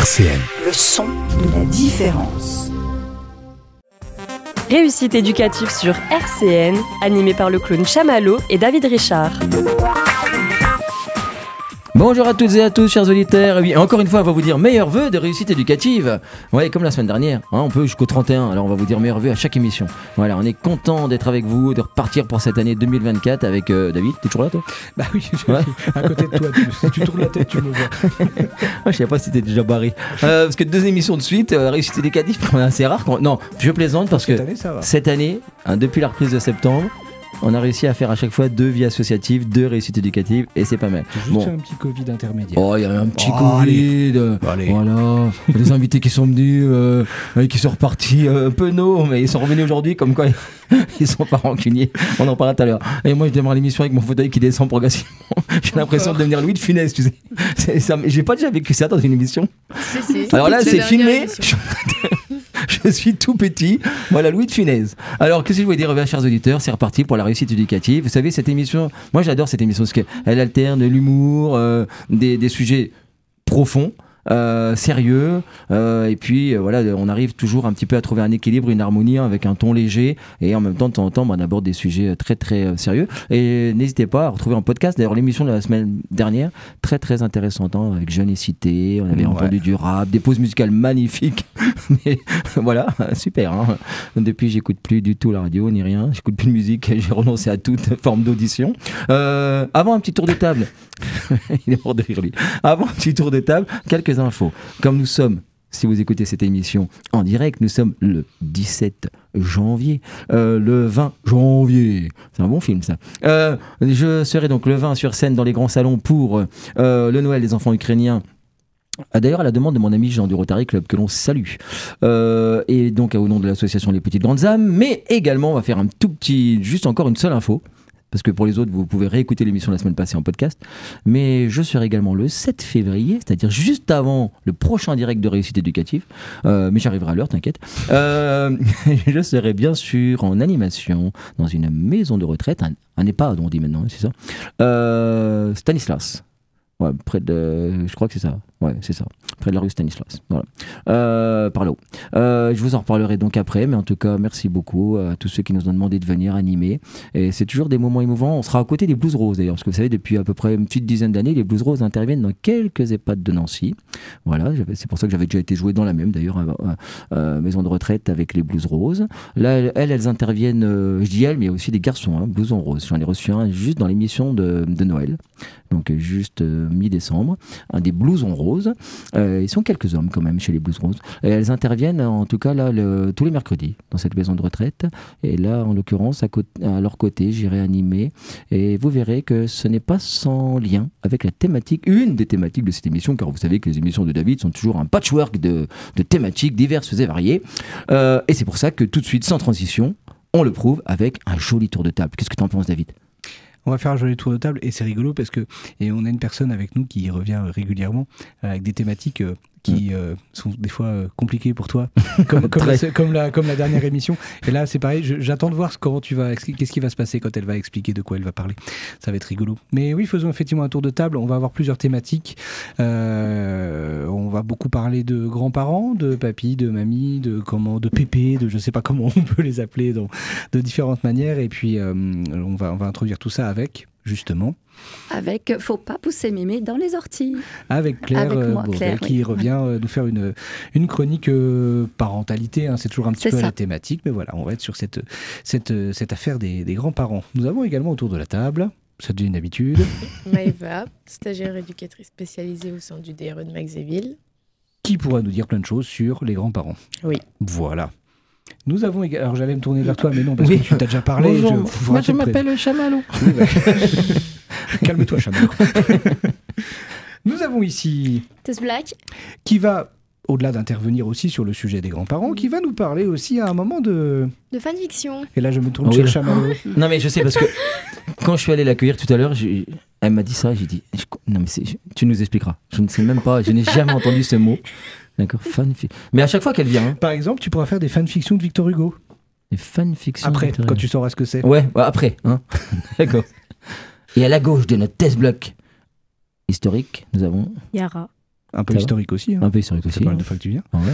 RCN. Le son de la différence. Réussite éducative sur RCN, animé par le clown Chamallow et David Richard. Bonjour à toutes et à tous, chers auditeurs. Et oui, encore une fois, on va vous dire meilleurs vœux de réussite éducative. Ouais, comme la semaine dernière, hein, on peut jusqu'au 31. Alors, on va vous dire meilleurs vœux à chaque émission. Voilà, on est content d'être avec vous, de repartir pour cette année 2024 avec David. T'es toujours là, toi? Bah oui, je suis à côté de toi. Si tu tournes la tête, tu me vois. Je savais pas si t'étais déjà barré. Parce que 2 émissions de suite, réussite éducative, c'est assez rare. Non, je plaisante parce que cette année, hein, depuis la reprise de septembre, on a réussi à faire à chaque fois 2 vies associatives, 2 réussites éducatives et c'est pas mal. J'ai juste un petit Covid intermédiaire. Oh, il y a un petit Covid. Allez. Voilà. Les invités qui sont venus, qui sont repartis un peu mais ils sont revenus aujourd'hui comme quoi ils sont pas rancuniers. On en parlera tout à l'heure. Et moi, je démarre l'émission avec mon fauteuil qui descend progressivement. J'ai l'impression de devenir Louis de Funès, tu sais. J'ai pas déjà vécu ça dans une émission. Si. Alors là, c'est filmé. Je suis tout petit. Voilà, Louis de Funès. Alors, qu'est-ce que je voulais dire, chers auditeurs? C'est reparti pour la réussite éducative. Vous savez, cette émission, moi j'adore cette émission parce qu'elle alterne l'humour, des sujets profonds. Sérieux et puis voilà, on arrive toujours un petit peu à trouver un équilibre, une harmonie avec un ton léger et en même temps de temps en temps on aborde des sujets très très sérieux et n'hésitez pas à retrouver en podcast d'ailleurs l'émission de la semaine dernière très très intéressante hein, avec Jeune et Cité, on avait entendu du rap, des pauses musicales magnifiques mais voilà, super hein. Depuis j'écoute plus du tout la radio ni rien, j'écoute plus de musique, j'ai renoncé à toute forme d'audition. Avant un petit tour de table il est mort de rire lui. Avant un petit tour de table, quelques infos. Comme nous sommes, si vous écoutez cette émission en direct, nous sommes le 17 janvier. Le 20 janvier, c'est un bon film ça. Je serai donc le 20 sur scène dans les grands salons pour le Noël des enfants ukrainiens. D'ailleurs à la demande de mon ami Jean du Rotary Club que l'on salue et donc au nom de l'association Les Petites Grandes Âmes, mais également on va faire un tout petit, juste encore une seule info parce que pour les autres, vous pouvez réécouter l'émission la semaine passée en podcast. Mais je serai également le 7 février, c'est-à-dire juste avant le prochain direct de réussite éducative. Mais j'arriverai à l'heure, t'inquiète. Je serai bien sûr en animation dans une maison de retraite, un EHPAD, on dit maintenant, c'est ça. Stanislas. Ouais, près de. Je crois que c'est ça. Ouais, c'est ça. Près de la rue Stanislas. Voilà. Par là-haut. Je vous en reparlerai donc après, mais en tout cas, merci beaucoup à tous ceux qui nous ont demandé de venir animer. Et c'est toujours des moments émouvants. On sera à côté des Blues Roses d'ailleurs, parce que vous savez, depuis à peu près une petite dizaine d'années, les Blues Roses interviennent dans quelques EHPAD de Nancy. Voilà, c'est pour ça que j'avais déjà été joué dans la même d'ailleurs, maison de retraite avec les Blues Roses. Là, elles interviennent, je dis elles, mais il y a aussi des garçons, hein, Blues en rose. J'en ai reçu un juste dans l'émission de Noël. Donc juste mi-décembre, un des Blues en rose. Ils sont quelques hommes quand même chez les Blues Roses. Et elles interviennent en tout cas là tous les mercredis dans cette maison de retraite. Et là, en l'occurrence, à leur côté, j'irai animer. Et vous verrez que ce n'est pas sans lien avec la thématique, une des thématiques de cette émission, car vous savez que les émissions de David sont toujours un patchwork de thématiques diverses et variées. Et c'est pour ça que tout de suite, sans transition, on le prouve avec un joli tour de table. Qu'est-ce que tu en penses, David ? On va faire un joli tour de table et c'est rigolo parce que on a une personne avec nous qui revient régulièrement avec des thématiques qui sont des fois compliquées pour toi, comme la dernière émission. Et là, c'est pareil, j'attends de voir qu'est-ce qui va se passer quand elle va expliquer de quoi elle va parler. Ça va être rigolo. Mais oui, faisons effectivement un tour de table. On va avoir plusieurs thématiques. On va beaucoup parler de grands-parents, de papy, de mamie, de pépé, de je sais pas comment on peut les appeler de différentes manières. Et puis, on va introduire tout ça avec, justement... Avec Faut pas pousser mémé dans les orties. Avec Claire Bourdet, qui revient nous faire une chronique parentalité. Hein, c'est toujours un petit peu la thématique, mais voilà, on va être sur cette affaire des grands-parents. Nous avons également autour de la table, ça devient une habitude, Maëva, stagiaire éducatrice spécialisée au sein du DRE de Maxéville. Qui pourra nous dire plein de choses sur les grands-parents. Oui. Voilà. Nous avons... Alors j'allais me tourner vers toi, mais non, parce que tu t'as déjà parlé. Bonjour. Moi je m'appelle Chamallow. Oui, bah... Calme-toi, Chamallow. Nous avons ici... Tess Black. Qui va, au-delà d'intervenir aussi sur le sujet des grands-parents, qui va nous parler aussi à un moment de fanfiction. Et là je me tourne sur Chamallow. Non mais je sais, parce que quand je suis allé l'accueillir tout à l'heure, elle m'a dit ça, j'ai dit... Non mais tu nous expliqueras. Je ne sais même pas, je n'ai jamais entendu ce mot. D'accord, mais à chaque fois qu'elle vient... Hein. Par exemple, tu pourras faire des fanfictions de Victor Hugo. Des fanfictions après, quand tu sauras ce que c'est. Ouais, après. Hein. D'accord. Et à la gauche de notre test bloc historique, nous avons... Yara. Un peu Ça va. historique aussi. Hein. Un peu historique C'est aussi. pas mal de fois que tu viens. Ah ouais.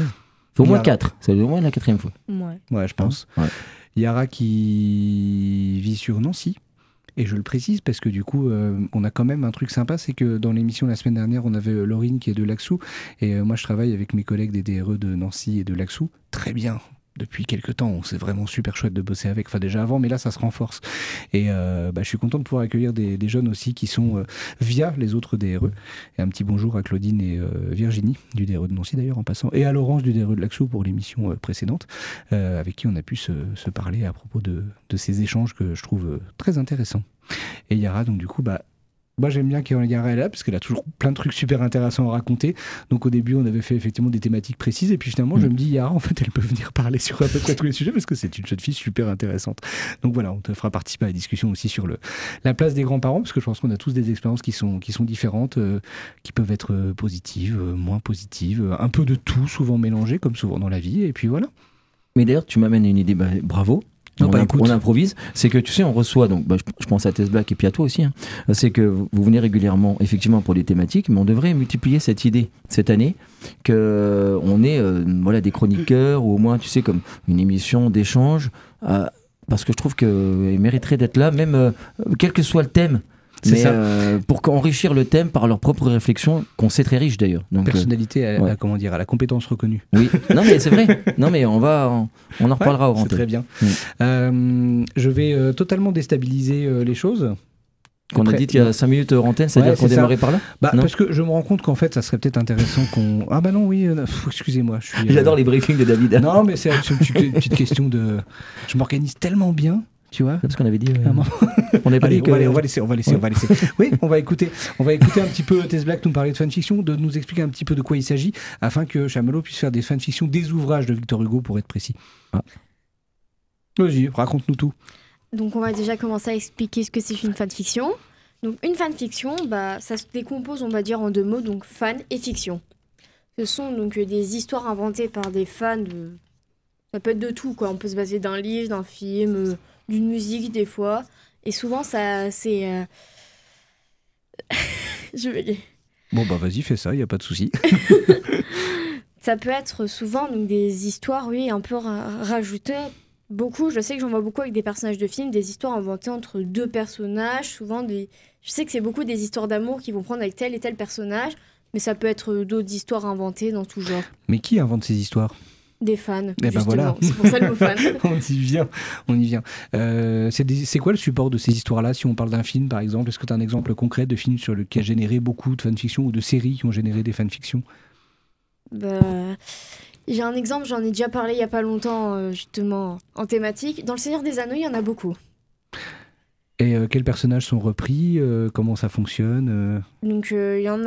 Faut au moins Yara. 4. C'est au moins la 4e fois. Ouais. Ouais, je pense. Ouais. Yara qui vit sur Nancy. Et je le précise parce que du coup, on a quand même un truc sympa, c'est que dans l'émission la semaine dernière, on avait Laurine qui est de Laxou. Et moi, je travaille avec mes collègues des DRE de Nancy et de Laxou. Très bien. Depuis quelques temps, c'est vraiment super chouette de bosser avec. Enfin, déjà avant, mais là, ça se renforce. Et je suis content de pouvoir accueillir des jeunes aussi qui sont via les autres DRE. Et un petit bonjour à Claudine et Virginie, du DRE de Nancy d'ailleurs, en passant. Et à Laurence du DRE de Laxou pour l'émission précédente, avec qui on a pu se parler à propos de ces échanges que je trouve très intéressants. Et Yara, donc du coup, moi j'aime bien qu'il y ait Yara là parce qu'elle a toujours plein de trucs super intéressants à raconter. Donc au début on avait fait effectivement des thématiques précises et puis finalement je me dis Yara en fait elle peut venir parler sur à peu près tous les sujets parce que c'est une jeune fille super intéressante. Donc voilà, on te fera participer à la discussion aussi sur la place des grands-parents parce que je pense qu'on a tous des expériences qui sont différentes, qui peuvent être positives, moins positives, un peu de tout, souvent mélangé comme souvent dans la vie et puis voilà. Mais d'ailleurs, tu m'amènes une idée, bravo. Non, écoute. On improvise. C'est que tu sais, on reçoit, donc je pense à Tess Black et puis à toi aussi, hein. C'est que vous venez régulièrement, effectivement, pour des thématiques, mais on devrait multiplier cette idée cette année, qu'on ait des chroniqueurs ou au moins, tu sais, comme une émission d'échange, parce que je trouve qu'elle mériterait d'être là, même quel que soit le thème. C'est Mais ça. pour enrichir le thème par leur propre réflexion, qu'on sait très riche d'ailleurs. Donc, Personnalité à ouais. à la compétence reconnue. oui, non mais c'est vrai. Non mais on en reparlera au C'est rentrée. très bien. Je vais totalement déstabiliser les choses. Qu'on a Après, dit il y a 5 minutes antenne, c'est-à-dire Ouais, qu'on c'est démarrait par là. Non. Parce que je me rends compte qu'en fait, ça serait peut-être intéressant qu'on. Ah bah non, oui, excusez-moi. Je suis, J'adore les briefings de David. Non, mais c'est une petite question de. Je m'organise tellement bien, tu vois. Parce qu'on avait dit. À un moment. On n'est pas Allez, dit que. on va laisser. Oui, on va écouter un petit peu Tess Black nous parler de fanfiction, de nous expliquer un petit peu de quoi il s'agit, afin que Chamallow puisse faire des fanfictions des ouvrages de Victor Hugo, pour être précis. Ah. Vas-y, raconte-nous tout. Donc on va déjà commencer à expliquer ce que c'est une fanfiction. Donc une fanfiction, ça se décompose, on va dire, en deux mots, donc fan et fiction. Ce sont donc des histoires inventées par des fans de... Ça peut être de tout, quoi. On peut se baser d'un livre, d'un film, d'une musique des fois. Et souvent, ça, c'est... Je vais... Bon bah vas-y, fais ça, y a pas de souci. Ça peut être souvent donc, des histoires, oui, un peu rajoutées. Beaucoup, je sais que j'en vois beaucoup avec des personnages de films, des histoires inventées entre deux personnages, souvent des... Je sais que c'est beaucoup des histoires d'amour qu'ils vont prendre avec tel et tel personnage, mais ça peut être d'autres histoires inventées dans tout genre. Mais qui invente ces histoires? Des fans, ben justement. voilà. C'est pour ça le mot fan. On y vient. C'est quoi le support de ces histoires-là? Si on parle d'un film, par exemple, est-ce que tu as un exemple concret de film qui a généré beaucoup de fanfiction ou de séries qui ont généré des fanfictions? J'ai un exemple, j'en ai déjà parlé il n'y a pas longtemps, justement, en thématique. Dans Le Seigneur des Anneaux, il y en a beaucoup. Et quels personnages sont repris? Comment ça fonctionne? Donc, il y en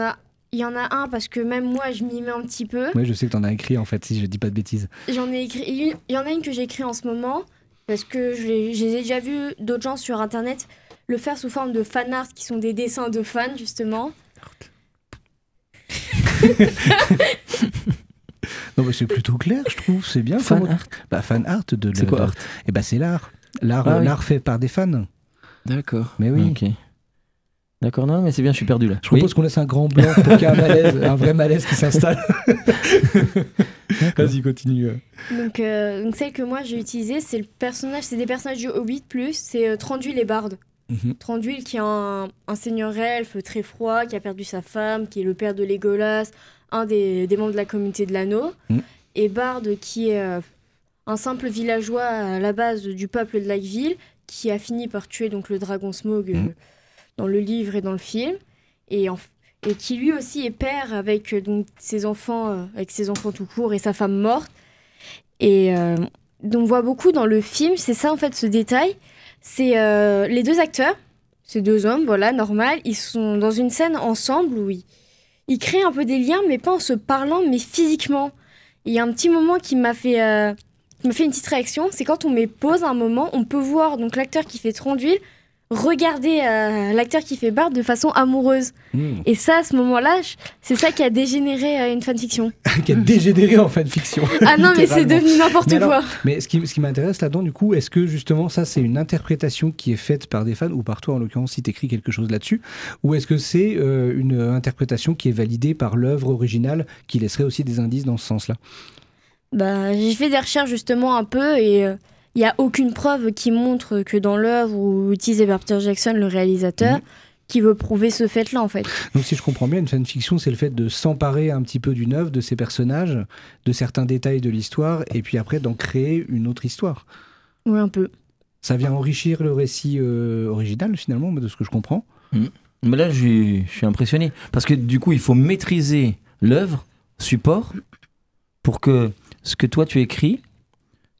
a un, parce que même moi, je m'y mets un petit peu. Oui, je sais que tu en as écrit, en fait, si je dis pas de bêtises. J'en ai écrit... Il y en a une que j'ai écrite en ce moment, parce que j'ai déjà vu d'autres gens sur Internet le faire sous forme de fan art, qui sont des dessins de fans, justement. Non, mais c'est plutôt clair, je trouve. C'est bien. Fan art. Fan art. C'est quoi art? C'est l'art. Ah oui. L'art fait par des fans. D'accord. Mais oui. Ok. D'accord, non, mais c'est bien, je suis perdu là. Je propose qu'on laisse un grand blanc pour qu'il y ait un malaise, un vrai malaise qui s'installe. Vas-y, continue. Donc celle que moi j'ai utilisée, c'est des personnages du Hobbit plus, c'est Thranduil et Bard. Thranduil qui est un seigneur elfe très froid, qui a perdu sa femme, qui est le père de Legolas, un des membres de la communauté de l'anneau. Et Bard qui est un simple villageois à la base du peuple de Lakeville, qui a fini par tuer donc le dragon Smaug dans le livre et dans le film, et qui lui aussi est père avec donc ses enfants tout court et sa femme morte. Et donc on voit beaucoup dans le film, c'est ça en fait ce détail, c'est les deux acteurs, ces deux hommes, voilà, normal, ils sont dans une scène ensemble où ils créent un peu des liens, mais pas en se parlant, mais physiquement. Il y a un petit moment qui m'a fait une petite réaction, c'est quand on met pause à un moment, on peut voir donc l'acteur qui fait Thranduil regarder l'acteur qui fait Bart de façon amoureuse. Et ça, à ce moment-là, c'est ça qui a dégénéré une fanfiction. Qui a dégénéré en fanfiction. Ah non, mais c'est devenu n'importe quoi. Mais ce qui m'intéresse là-dedans, du coup, est-ce que justement ça, c'est une interprétation qui est faite par des fans, ou par toi en l'occurrence, si t'écris quelque chose là-dessus, ou est-ce que c'est une interprétation qui est validée par l'œuvre originale, qui laisserait aussi des indices dans ce sens-là? Bah, j'ai fait des recherches justement un peu et il n'y a aucune preuve qui montre que dans l'œuvre où utilisé par Peter Jackson, le réalisateur, qui veut prouver ce fait-là en fait. Donc si je comprends bien, une fanfiction, c'est le fait de s'emparer un petit peu d'une œuvre, de ses personnages, de certains détails de l'histoire, et puis après d'en créer une autre histoire. Oui, un peu. Ça vient enrichir le récit original finalement, de ce que je comprends. Mais là, je suis impressionné. Parce que du coup, il faut maîtriser l'œuvre, support, pour que ce que toi tu écris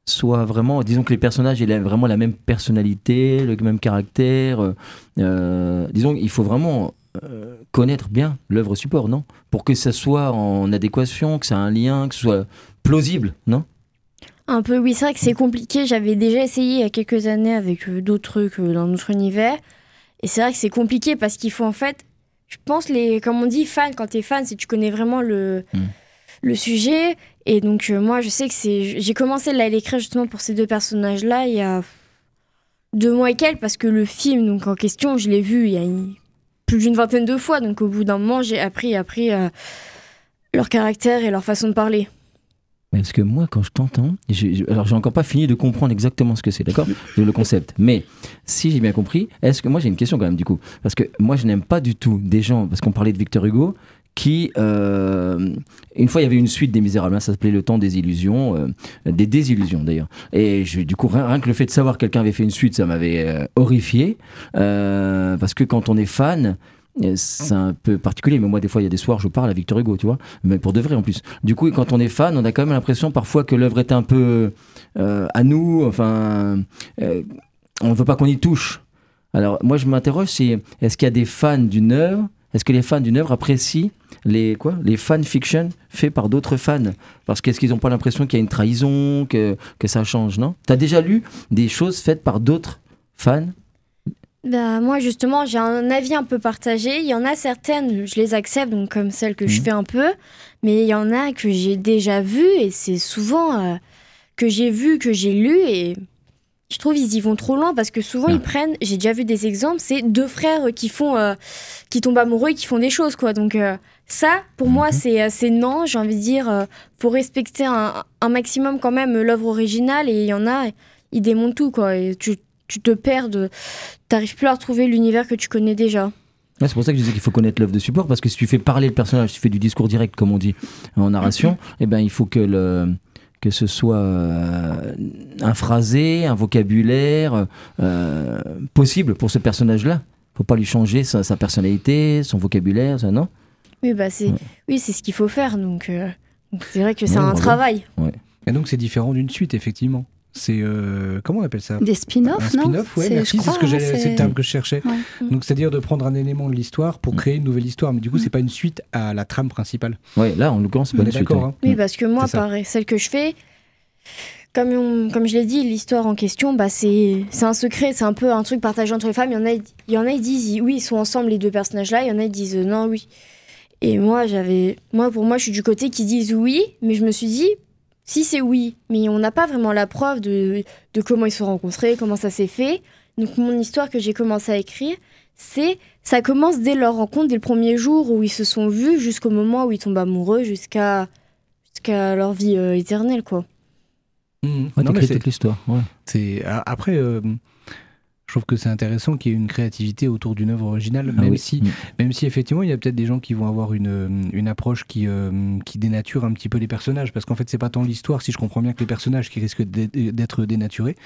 soit vraiment, disons que les personnages aient vraiment la même personnalité, le même caractère. Disons, il faut vraiment connaître bien l'œuvre support, non? Pour que ça soit en adéquation, que ça ait un lien, que ce soit plausible, non? Un peu, oui, c'est vrai que c'est compliqué. J'avais déjà essayé il y a quelques années avec d'autres trucs dans notre univers. Et c'est vrai que c'est compliqué parce qu'il faut en fait, je pense, comme on dit, fan, quand t'es fan, c'est que tu connais vraiment le sujet. Et donc, moi, je sais que j'ai commencé à l'écrire justement pour ces deux personnages-là il y a 2 mois et quelques, parce que le film donc, en question, je l'ai vu il y a plus d'une vingtaine de fois. Donc, au bout d'un moment, j'ai appris leur caractère et leur façon de parler. Parce que moi, quand je t'entends, alors j'ai encore pas fini de comprendre exactement ce que c'est, d'accord, le concept. Mais si j'ai bien compris, est-ce que moi j'ai une question quand même du coup, parce que moi je n'aime pas du tout des gens, parce qu'on parlait de Victor Hugo, qui une fois il y avait une suite des Misérables, ça s'appelait Le Temps des Illusions, des désillusions d'ailleurs. Et du coup rien que le fait de savoir que quelqu'un avait fait une suite, ça m'avait horrifié, parce que quand on est fan. C'est un peu particulier, mais moi des fois il y a des soirs je parle à Victor Hugo, tu vois, mais pour de vrai en plus. Du coup quand on est fan, on a quand même l'impression parfois que l'œuvre est un peu à nous, enfin on ne veut pas qu'on y touche. Alors moi je m'interroge, est-ce qu'il y a des fans d'une œuvre, est-ce que les fans d'une œuvre apprécient les fanfictions faits par d'autres fans, parce qu'est-ce qu'ils n'ont pas l'impression qu'il y a une trahison, que ça change, non? T'as déjà lu des choses faites par d'autres fans? Bah, moi, justement, j'ai un avis un peu partagé. Il y en a certaines, je les accepte, donc comme celles que je fais un peu. Mais il y en a que j'ai déjà vues, et c'est souvent que j'ai vu, que j'ai lu. Et je trouve qu'ils y vont trop loin, parce que souvent, ils prennent... J'ai déjà vu des exemples, c'est 2 frères qui tombent amoureux et qui font des choses, quoi. Donc ça, pour moi, c'est non. J'ai envie de dire, faut respecter un maximum quand même l'œuvre originale. Et il y en a, ils démontent tout, quoi. Et tu te perds, t'arrives plus à retrouver l'univers que tu connais déjà. Ouais, c'est pour ça que je disais qu'il faut connaître l'œuvre de support, parce que si tu fais parler le personnage, si tu fais du discours direct, comme on dit en narration, eh ben, il faut que ce soit un phrasé, un vocabulaire possible pour ce personnage-là. Il ne faut pas lui changer sa personnalité, son vocabulaire, ça, non? Oui, bah oui, c'est ce qu'il faut faire. Donc c'est vrai que c'est un travail. Ouais. Et donc c'est différent d'une suite, effectivement. C'est comment on appelle ça? Des spin-offs, non? Spin-off, ouais, merci, c'est le terme que je cherchais. Ouais. Donc c'est-à-dire de prendre un élément de l'histoire pour créer une nouvelle histoire, mais du coup c'est pas une suite à la trame principale. Ouais, là en l'occurrence c'est pas une suite. Hein. Oui, parce que moi, pareil, celle que je fais, comme je l'ai dit, l'histoire en question, bah c'est un secret, c'est un peu un truc partagé entre les femmes. Il y en a ils disent oui, ils sont ensemble les deux personnages-là, il y en a ils disent non, oui. Et moi pour moi je suis du côté qui disent oui, mais je me suis dit si c'est oui, mais on n'a pas vraiment la preuve de comment ils se sont rencontrés, comment ça s'est fait. Donc mon histoire que j'ai commencé à écrire, ça commence dès leur rencontre, dès le premier jour où ils se sont vus, jusqu'au moment où ils tombent amoureux, jusqu'à leur vie éternelle, quoi. Non, mais c'est l'histoire. Ouais. Après, je trouve que c'est intéressant qu'il y ait une créativité autour d'une œuvre originale, même si effectivement il y a peut-être des gens qui vont avoir une approche qui dénature un petit peu les personnages, parce qu'en fait c'est pas tant l'histoire, si je comprends bien, que les personnages qui risquent d'être dénaturés.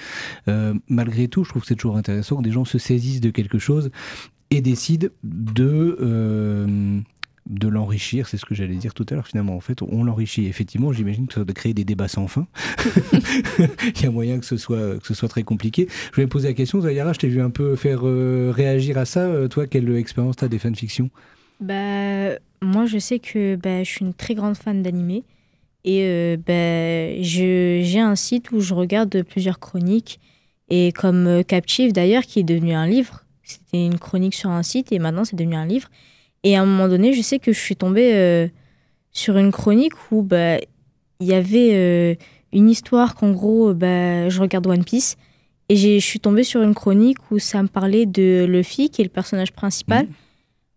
Malgré tout, je trouve que c'est toujours intéressant que des gens se saisissent de quelque chose et décident de l'enrichir, c'est ce que j'allais dire tout à l'heure. Finalement, en fait, on l'enrichit. Effectivement, j'imagine que ça doit créer des débats sans fin. Il y a moyen que ce soit très compliqué. Je voulais poser la question, Zahira, je t'ai vu un peu faire réagir à ça. Toi, quelle expérience t'as des fanfictions? Moi, je sais que je suis une très grande fan d'animé. Et j'ai un site où je regarde plusieurs chroniques. Et comme Captive, d'ailleurs, qui est devenu un livre, c'était une chronique sur un site et maintenant c'est devenu un livre. Et à un moment donné, je sais que je suis tombée sur une chronique où il y avait une histoire qu'en gros, je regarde One Piece et je suis tombée sur une chronique où ça me parlait de Luffy, qui est le personnage principal,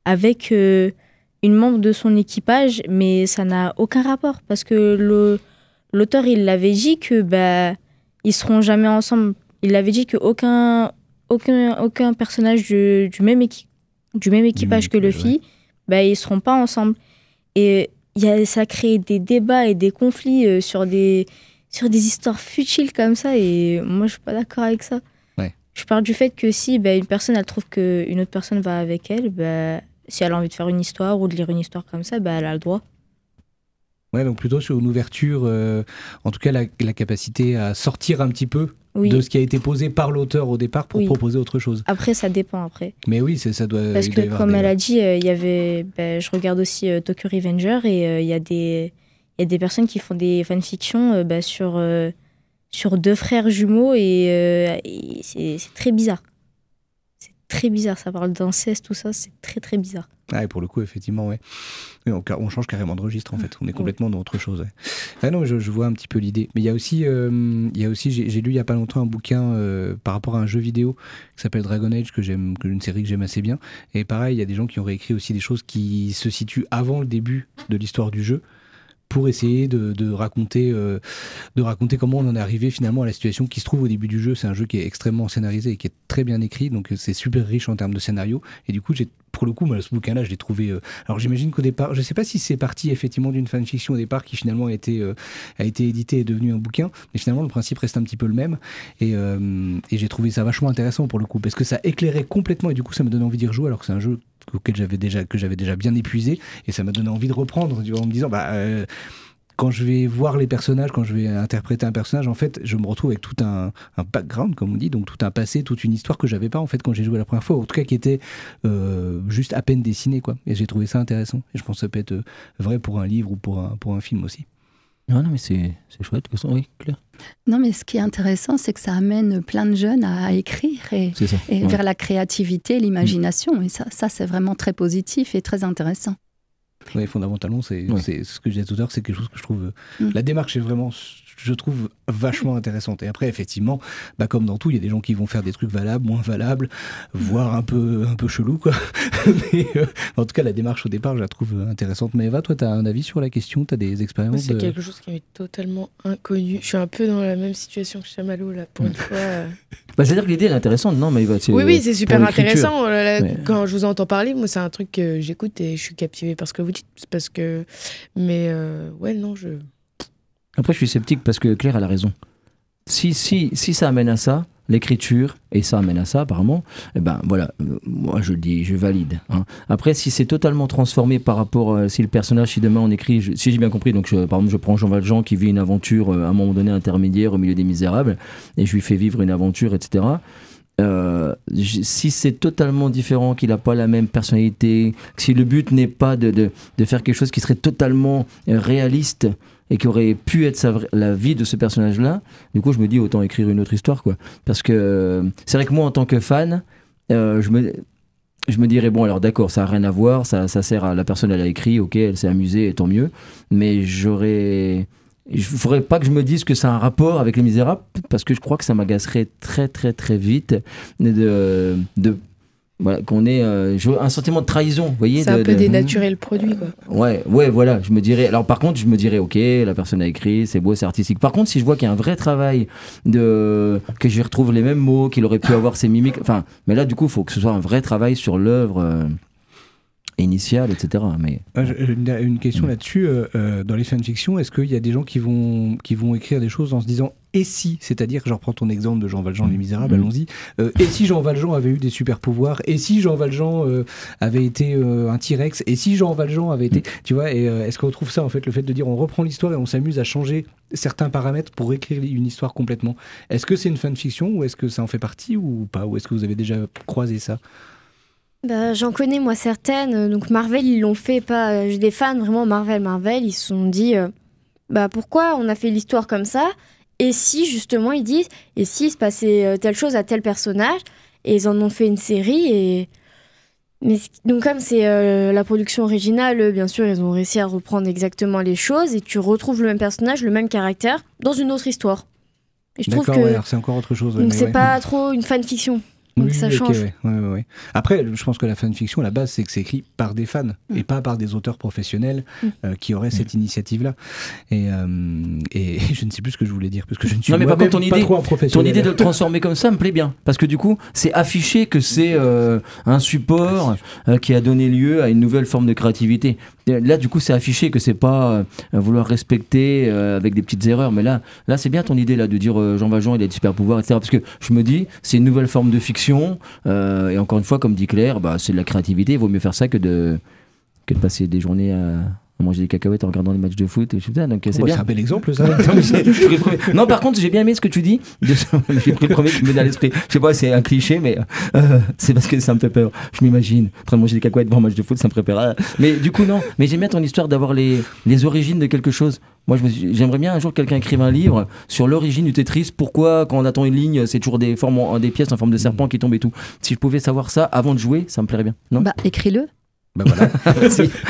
avec une membre de son équipage, mais ça n'a aucun rapport parce que l'auteur, il l'avait dit que ils seront jamais ensemble. Il avait dit qu'aucun personnage du même équipage que Luffy, ils seront pas ensemble. Et ça a créé des débats et des conflits sur des histoires futiles comme ça, et moi je suis pas d'accord avec ça. Ouais. Je parle du fait que si une personne elle trouve qu'une autre personne va avec elle, si elle a envie de faire une histoire ou de lire une histoire comme ça, elle a le droit. Ouais, donc plutôt sur une ouverture, en tout cas la capacité à sortir un petit peu de ce qui a été posé par l'auteur au départ pour proposer autre chose. Après, ça dépend après. Mais oui, ça doit... Parce que comme elle a dit, il y avait, je regarde aussi Tokyo Revenger et il y a des personnes qui font des fanfictions sur deux frères jumeaux et c'est très bizarre. C'est très bizarre, ça parle d'inceste, tout ça, c'est très très bizarre. Ah, et pour le coup, effectivement, ouais. On change carrément de registre, en fait. On est complètement dans autre chose. Ouais. Ah non, je vois un petit peu l'idée. Mais il y a aussi j'ai lu il y a pas longtemps un bouquin par rapport à un jeu vidéo qui s'appelle Dragon Age, une série que j'aime assez bien. Et pareil, il y a des gens qui ont réécrit aussi des choses qui se situent avant le début de l'histoire du jeu, pour essayer de raconter comment on en est arrivé finalement à la situation qui se trouve au début du jeu. C'est un jeu qui est extrêmement scénarisé et qui est très bien écrit, donc c'est super riche en termes de scénario. Et du coup, pour le coup, moi, ce bouquin-là, je l'ai trouvé... alors j'imagine qu'au départ, je ne sais pas si c'est parti effectivement d'une fanfiction au départ qui finalement a été édité et est devenu un bouquin, mais finalement le principe reste un petit peu le même. Et j'ai trouvé ça vachement intéressant pour le coup, parce que ça éclairait complètement et du coup ça me donne envie d'y rejouer, alors que c'est un jeu que j'avais déjà bien épuisé, et ça m'a donné envie de reprendre en me disant quand je vais voir les personnages, quand je vais interpréter un personnage, en fait, je me retrouve avec tout un background, comme on dit, donc tout un passé, toute une histoire que j'avais pas en fait quand j'ai joué la première fois, en tout cas qui était juste à peine dessinée, quoi. Et j'ai trouvé ça intéressant. Et je pense que ça peut être vrai pour un livre ou pour un film aussi. Non, mais c'est chouette. Oui, Claire. Non, mais ce qui est intéressant, c'est que ça amène plein de jeunes à écrire et vers la créativité, l'imagination. Et ça, c'est vraiment très positif et très intéressant. Oui, fondamentalement, c'est ce que je disais tout à l'heure, c'est quelque chose que je trouve... La démarche est vraiment, je trouve, vachement intéressante. Et après, effectivement, comme dans tout, il y a des gens qui vont faire des trucs valables, moins valables, voire un peu chelou, quoi. Mais en tout cas, la démarche au départ, je la trouve intéressante. Mais Eva, toi, tu as un avis sur la question? Tu as des expériences? C'est quelque chose qui m'est totalement inconnu. Je suis un peu dans la même situation que Chamallow, là, pour une fois. C'est-à-dire que l'idée, elle est intéressante, non, mais Eva, oui, c'est super intéressant. Quand je vous entends parler, moi, c'est un truc que j'écoute et je suis captivée par ce que vous dites. Parce que... Mais non, je... Après, je suis sceptique parce que Claire, elle a raison. Si ça amène à ça, l'écriture, et ça amène à ça apparemment, moi je dis, je valide. Hein. Après, si c'est totalement transformé par rapport, si le personnage, si demain on écrit, si j'ai bien compris, donc par exemple je prends Jean Valjean qui vit une aventure à un moment donné intermédiaire au milieu des Misérables, et je lui fais vivre une aventure, etc. Si c'est totalement différent, qu'il n'a pas la même personnalité, si le but n'est pas de faire quelque chose qui serait totalement réaliste et qui aurait pu être la vie de ce personnage-là, du coup je me dis autant écrire une autre histoire, quoi. Parce que c'est vrai que moi en tant que fan, je me dirais bon alors d'accord, ça n'a rien à voir, ça sert à la personne, elle a écrit, ok, elle s'est amusée, et tant mieux, mais il ne faudrait pas que je me dise que ça a un rapport avec Les Misérables, parce que je crois que ça m'agacerait très très très vite qu'on ait un sentiment de trahison, vous voyez. C'est un peu dénaturer le produit, quoi. Ouais, voilà, je me dirais... Alors par contre, je me dirais, ok, la personne a écrit, c'est beau, c'est artistique. Par contre, si je vois qu'il y a un vrai travail, que je retrouve les mêmes mots, qu'il aurait pu avoir ses mimiques... Enfin, mais là, du coup, il faut que ce soit un vrai travail sur l'œuvre... initiale, etc. Mais... Une question là-dessus, dans les fanfictions, est-ce qu'il y a des gens qui vont écrire des choses en se disant et si, c'est-à-dire, je reprends ton exemple de Jean Valjean, Les Misérables, allons-y, et si Jean Valjean avait eu des super pouvoirs, et si Jean Valjean avait été un T-Rex, et si Jean Valjean avait été, tu vois, et est-ce qu'on trouve ça en fait, le fait de dire on reprend l'histoire et on s'amuse à changer certains paramètres pour écrire une histoire complètement. Est-ce que c'est une fanfiction ou est-ce que ça en fait partie ou pas, ou est-ce que vous avez déjà croisé ça? J'en connais moi certaines, donc Marvel ils l'ont fait, j'ai des fans vraiment Marvel, ils se sont dit pourquoi on a fait l'histoire comme ça, et si justement ils disent, et si se passait telle chose à tel personnage, et ils en ont fait une série. Donc comme c'est la production originale, bien sûr, ils ont réussi à reprendre exactement les choses et tu retrouves le même personnage, le même caractère dans une autre histoire. Et je trouve que c'est encore autre chose. Donc c'est pas trop une fanfiction. Donc ça change. Ouais. Après, je pense que la fanfiction, à la base, c'est que c'est écrit par des fans et pas par des auteurs professionnels qui auraient cette initiative-là. Et je ne sais plus ce que je voulais dire parce que je ne suis par contre, pas trop un professionnel. Ton idée de le transformer comme ça me plaît bien parce que du coup, c'est affiché que c'est un support qui a donné lieu à une nouvelle forme de créativité. Là, du coup, c'est affiché que c'est pas vouloir respecter avec des petites erreurs. Mais là, c'est bien ton idée là de dire Jean Valjean, il a des super pouvoirs, etc. Parce que je me dis, c'est une nouvelle forme de fiction. Et encore une fois, comme dit Claire, c'est de la créativité. Il vaut mieux faire ça que de passer des journées à manger des cacahuètes en regardant des matchs de foot. Donc c'est bien. C'est un bel exemple, ça. Non, par contre, j'ai bien aimé ce que tu dis. J'ai pris le premier qui me venait à l'esprit. Je sais pas, c'est un cliché, mais c'est parce que ça me fait peur. Je m'imagine en train de manger des cacahuètes devant un match de foot, ça me fait peur. Mais du coup, non. Mais j'aime bien ton histoire d'avoir les origines de quelque chose. Moi, j'aimerais bien un jour que quelqu'un écrive un livre sur l'origine du Tetris. Pourquoi, quand on attend une ligne, c'est toujours des pièces en forme de serpent qui tombent et tout. Si je pouvais savoir ça avant de jouer, ça me plairait bien. Non ? Écris-le. Voilà.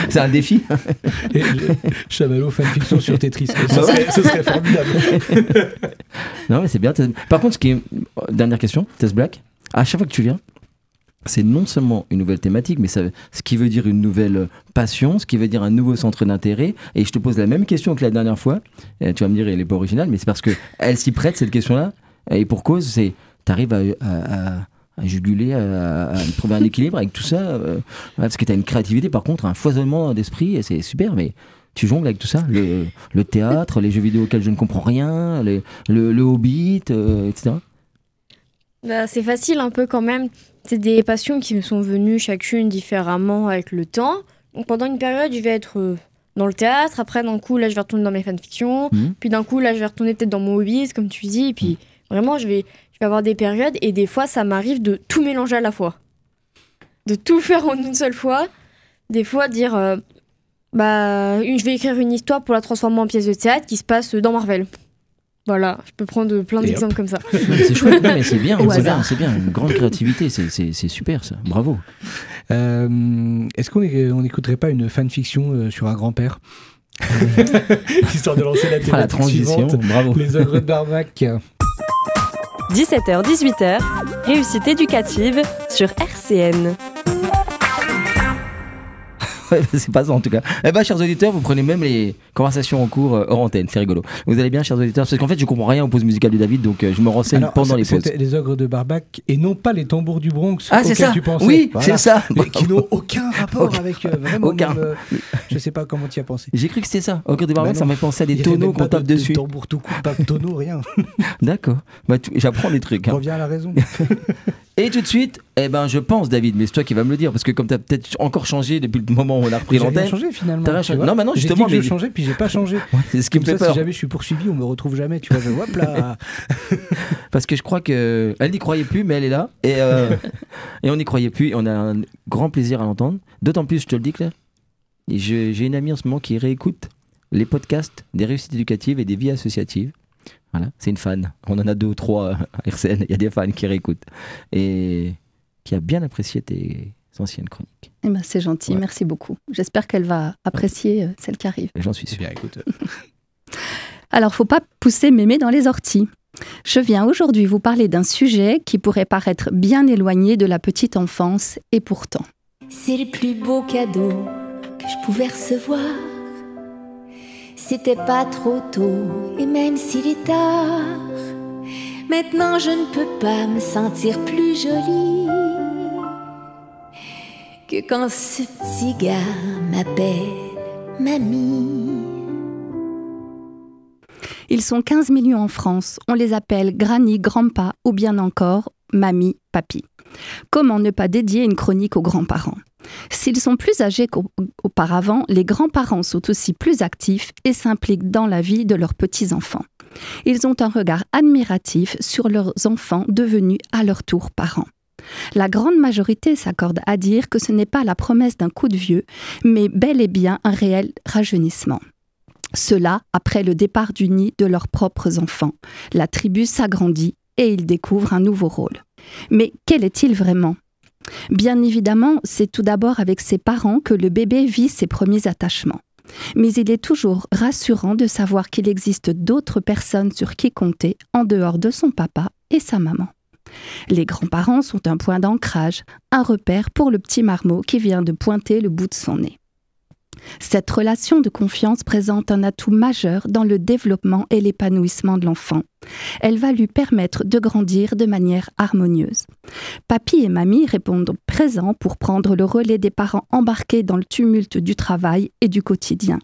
C'est un défi. Chamallow, fanfiction sur Tetris. Ce serait formidable. Non, mais c'est bien. Par contre, dernière question, Tess Black. À chaque fois que tu viens, c'est non seulement une nouvelle thématique, mais ce qui veut dire une nouvelle passion, ce qui veut dire un nouveau centre d'intérêt. Et je te pose la même question que la dernière fois. Et tu vas me dire, elle n'est pas originale, mais c'est parce qu'elle s'y prête, cette question-là. Et pour cause, tu arrives à juguler, à trouver un équilibre avec tout ça. Parce que tu as une créativité, par contre, un foisonnement d'esprit, et c'est super, mais tu jongles avec tout ça. Le théâtre, les jeux vidéo auxquels je ne comprends rien, le Hobbit, etc. C'est facile un peu quand même. C'est des passions qui me sont venues chacune différemment avec le temps. Donc pendant une période, je vais être dans le théâtre. Après, d'un coup, là, je vais retourner dans mes fanfictions. Puis d'un coup, là, je vais retourner peut-être dans mon hobby, comme tu dis. Et puis vraiment, je vais avoir des périodes. Et des fois, ça m'arrive de tout mélanger à la fois. De tout faire en une seule fois. Des fois, dire je vais écrire une histoire pour la transformer en pièce de théâtre qui se passe dans Marvel. Voilà, je peux prendre plein d'exemples comme ça. C'est chouette, mais c'est bien, c'est bien, une grande créativité, c'est super ça, bravo. Est-ce qu'on n'écouterait pas une fanfiction sur un grand-père histoire de lancer la thématique la transition, suivante, bravo. Les ogres de Barbac. 17h-18h, réussite éducative sur RCN. C'est pas ça en tout cas. Chers auditeurs, vous prenez même les conversations en cours hors antenne, c'est rigolo. Vous allez bien, chers auditeurs? Parce qu'en fait, je comprends rien aux pauses musicales de David, donc je me renseigne pendant les pauses. C'était les ogres de Barbac et non pas les tambours du Bronx. C'est ça. Tu pensais. Oui, voilà. C'est ça. Mais qui n'ont aucun rapport avec vraiment. Aucun. Je sais pas comment tu y as pensé. J'ai cru que c'était ça. Ogres de Barbac, ça m'a pensé à des tonneaux qu'on tape dessus. Tambour tout court, pas de tonneaux, rien. D'accord. J'apprends des trucs. Reviens à la raison. Et tout de suite, je pense, David, mais c'est toi qui vas me le dire, parce que comme tu as peut-être encore changé depuis le moment où on a repris l'antenne. J'ai changé finalement. Non, justement. J'ai dit que je changeais, puis j'ai pas changé. Ouais, c'est ce qui me fait peur. Si jamais je suis poursuivi, on me retrouve jamais. Tu vois, hop là. Parce que je crois qu'elle n'y croyait plus, mais elle est là. Et on n'y croyait plus. Et on a un grand plaisir à l'entendre. D'autant plus, je te le dis, Claire. J'ai une amie en ce moment qui réécoute les podcasts des réussites éducatives et des vies associatives. Voilà, c'est une fan. On en a 2 ou 3 à RCN. Il y a des fans qui réécoutent et qui a bien apprécié tes anciennes chroniques. C'est gentil, merci beaucoup. J'espère qu'elle va apprécier celle qui arrive. J'en suis sûr. Bien, écoute. Alors, faut pas pousser mémé dans les orties. Je viens aujourd'hui vous parler d'un sujet qui pourrait paraître bien éloigné de la petite enfance, et pourtant. C'est le plus beau cadeau que je pouvais recevoir. C'était pas trop tôt, et même s'il est tard, maintenant je ne peux pas me sentir plus jolie que quand ce petit gars m'appelle mamie. Ils sont 15 millions en France, on les appelle granny, grandpa ou bien encore mamie, papy. Comment ne pas dédier une chronique aux grands-parents ? S'ils sont plus âgés qu'auparavant, les grands-parents sont aussi plus actifs et s'impliquent dans la vie de leurs petits-enfants. Ils ont un regard admiratif sur leurs enfants devenus à leur tour parents. La grande majorité s'accorde à dire que ce n'est pas la promesse d'un coup de vieux, mais bel et bien un réel rajeunissement. Cela après le départ du nid de leurs propres enfants. La tribu s'agrandit et ils découvrent un nouveau rôle. Mais quel est-il vraiment ? Bien évidemment, c'est tout d'abord avec ses parents que le bébé vit ses premiers attachements. Mais il est toujours rassurant de savoir qu'il existe d'autres personnes sur qui compter en dehors de son papa et sa maman. Les grands-parents sont un point d'ancrage, un repère pour le petit marmot qui vient de pointer le bout de son nez. Cette relation de confiance présente un atout majeur dans le développement et l'épanouissement de l'enfant. Elle va lui permettre de grandir de manière harmonieuse. Papy et mamie répondent présents pour prendre le relais des parents embarqués dans le tumulte du travail et du quotidien.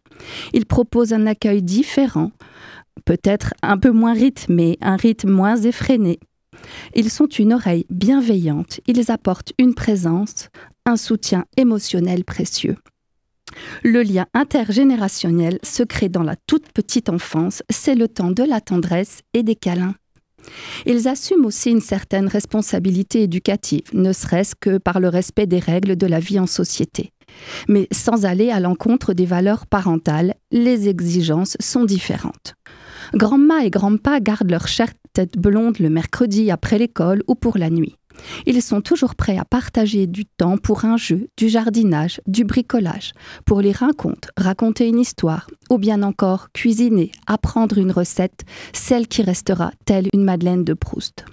Ils proposent un accueil différent, peut-être un peu moins rythmé, un rythme moins effréné. Ils sont une oreille bienveillante, ils apportent une présence, un soutien émotionnel précieux. Le lien intergénérationnel se crée dans la toute petite enfance, c'est le temps de la tendresse et des câlins. Ils assument aussi une certaine responsabilité éducative, ne serait-ce que par le respect des règles de la vie en société. Mais sans aller à l'encontre des valeurs parentales, les exigences sont différentes. Grand-ma et grand-pa gardent leur chère tête blonde le mercredi après l'école ou pour la nuit. Ils sont toujours prêts à partager du temps pour un jeu, du jardinage, du bricolage, pour lire un conte, raconter une histoire, ou bien encore cuisiner, apprendre une recette, celle qui restera telle une Madeleine de Proust.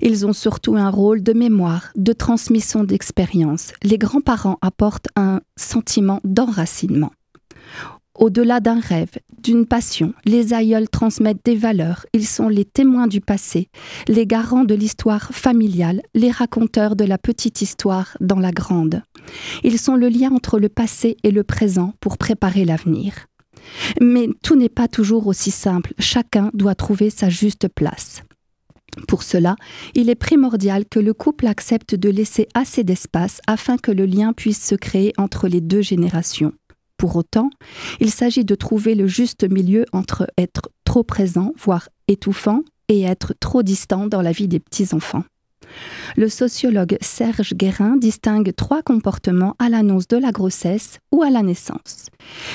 Ils ont surtout un rôle de mémoire, de transmission d'expérience. Les grands-parents apportent un sentiment d'enracinement. Au-delà d'un rêve, d'une passion, les aïeuls transmettent des valeurs. Ils sont les témoins du passé, les garants de l'histoire familiale, les raconteurs de la petite histoire dans la grande. Ils sont le lien entre le passé et le présent pour préparer l'avenir. Mais tout n'est pas toujours aussi simple. Chacun doit trouver sa juste place. Pour cela, il est primordial que le couple accepte de laisser assez d'espace afin que le lien puisse se créer entre les deux générations. Pour autant, il s'agit de trouver le juste milieu entre être trop présent, voire étouffant, et être trop distant dans la vie des petits-enfants. Le sociologue Serge Guérin distingue 3 comportements à l'annonce de la grossesse ou à la naissance.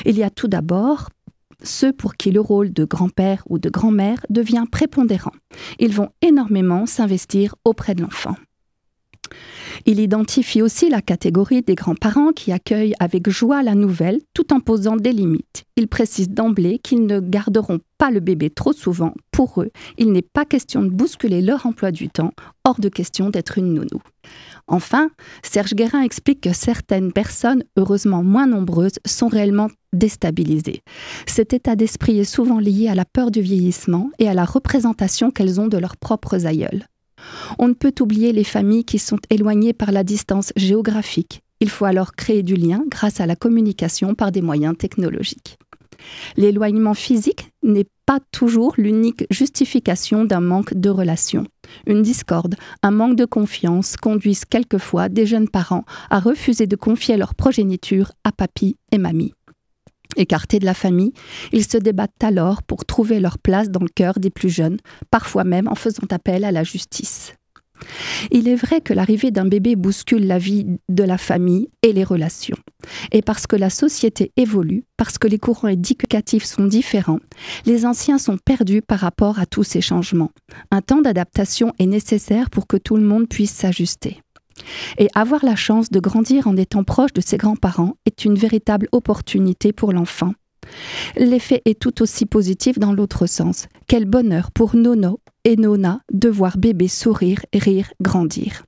Il y a tout d'abord ceux pour qui le rôle de grand-père ou de grand-mère devient prépondérant. Ils vont énormément s'investir auprès de l'enfant. Il identifie aussi la catégorie des grands-parents qui accueillent avec joie la nouvelle tout en posant des limites. Il précise d'emblée qu'ils ne garderont pas le bébé trop souvent. Pour eux, il n'est pas question de bousculer leur emploi du temps, hors de question d'être une nounou. Enfin, Serge Guérin explique que certaines personnes, heureusement moins nombreuses, sont réellement déstabilisées. Cet état d'esprit est souvent lié à la peur du vieillissement et à la représentation qu'elles ont de leurs propres aïeuls. On ne peut oublier les familles qui sont éloignées par la distance géographique. Il faut alors créer du lien grâce à la communication par des moyens technologiques. L'éloignement physique n'est pas toujours l'unique justification d'un manque de relation. Une discorde, un manque de confiance conduisent quelquefois des jeunes parents à refuser de confier leur progéniture à papy et mamie. Écartés de la famille, ils se débattent alors pour trouver leur place dans le cœur des plus jeunes, parfois même en faisant appel à la justice. Il est vrai que l'arrivée d'un bébé bouscule la vie de la famille et les relations. Et parce que la société évolue, parce que les courants éducatifs sont différents, les anciens sont perdus par rapport à tous ces changements. Un temps d'adaptation est nécessaire pour que tout le monde puisse s'ajuster. Et avoir la chance de grandir en étant proche de ses grands-parents est une véritable opportunité pour l'enfant. L'effet est tout aussi positif dans l'autre sens. Quel bonheur pour Nono et Nona de voir bébé sourire, rire, grandir.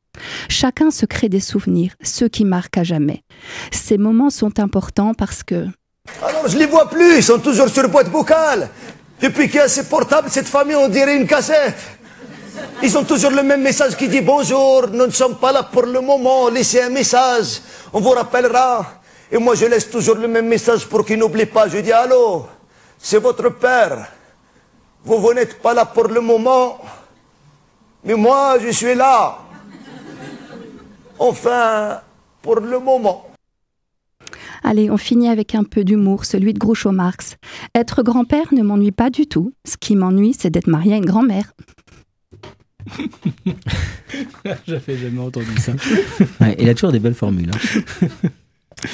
Chacun se crée des souvenirs, ceux qui marquent à jamais. Ces moments sont importants parce que... Alors je les vois plus, ils sont toujours sur boîte vocale. Depuis qu'il y a ces portables, cette famille on dirait une cassette. Ils ont toujours le même message qui dit bonjour, nous ne sommes pas là pour le moment, laissez un message, on vous rappellera. Et moi je laisse toujours le même message pour qu'ils n'oublient pas. Je dis allô, c'est votre père. Vous n'êtes pas là pour le moment, mais moi je suis là. Enfin, pour le moment. Allez, on finit avec un peu d'humour, celui de Groucho Marx. Être grand-père ne m'ennuie pas du tout. Ce qui m'ennuie, c'est d'être marié à une grand-mère. J'avais jamais entendu ça. Ouais, il a toujours des belles formules. Hein.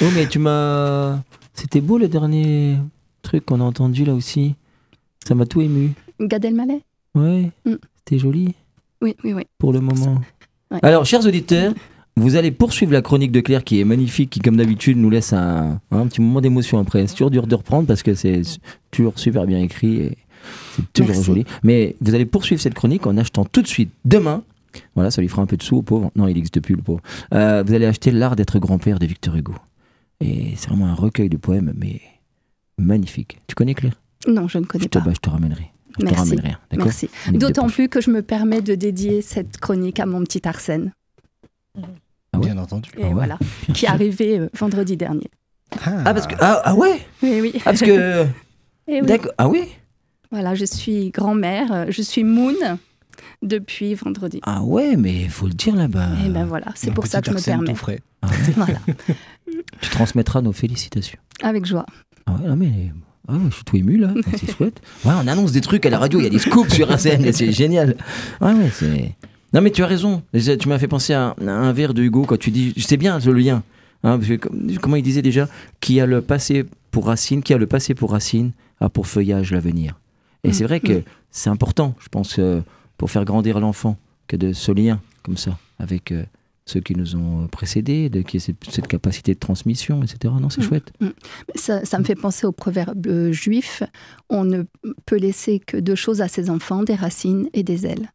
Oh, mais tu m'as... C'était beau le dernier truc qu'on a entendu là aussi. Ça m'a tout ému. Gad Elmaleh. Ouais, c'était joli. Oui. Pour le moment. Ouais. Alors, chers auditeurs, vous allez poursuivre la chronique de Claire qui est magnifique, qui comme d'habitude nous laisse un petit moment d'émotion après. C'est toujours dur de reprendre parce que c'est toujours super bien écrit et c'est toujours joli. Mais vous allez poursuivre cette chronique en achetant tout de suite, demain, voilà, ça lui fera un peu de sous au pauvre. Non, il n'existe plus le pauvre. Vous allez acheter L'Art d'être grand-père de Victor Hugo. Et c'est vraiment un recueil de poèmes, mais magnifique. Tu connais Claire ? Non, je ne connais pas. Je te ramènerai. Merci. D'accord ? Merci. D'autant plus que je me permets de dédier cette chronique à mon petit Arsène. Ah ouais. Bien entendu. Et voilà, qui est arrivé vendredi dernier. Parce que ouais. Oui. Parce que d'accord. Ah oui. Voilà, je suis grand-mère, je suis Moon depuis vendredi. Ah ouais, mais il faut le dire là-bas. Et ben voilà, c'est pour ça que je me permets. Tout frais. Voilà. Tu transmettras nos félicitations. Avec joie. Ah ouais, non mais je suis tout ému là, c'est chouette. Ouais, on annonce des trucs à la radio, il y a des scoops sur RCN, c'est génial. Ouais, c'est. Non mais tu as raison. Tu m'as fait penser à un vers de Hugo quand tu dis, c'est bien le lien. Hein, parce que, comment il disait déjà, qui a le passé pour racine a pour feuillage l'avenir. Et c'est vrai que c'est important, je pense, pour faire grandir l'enfant, que de ce lien comme ça avec ceux qui nous ont précédés, qui ait cette capacité de transmission, etc. Non, c'est chouette. Ça me fait penser au proverbe juif, on ne peut laisser que deux choses à ses enfants, des racines et des ailes.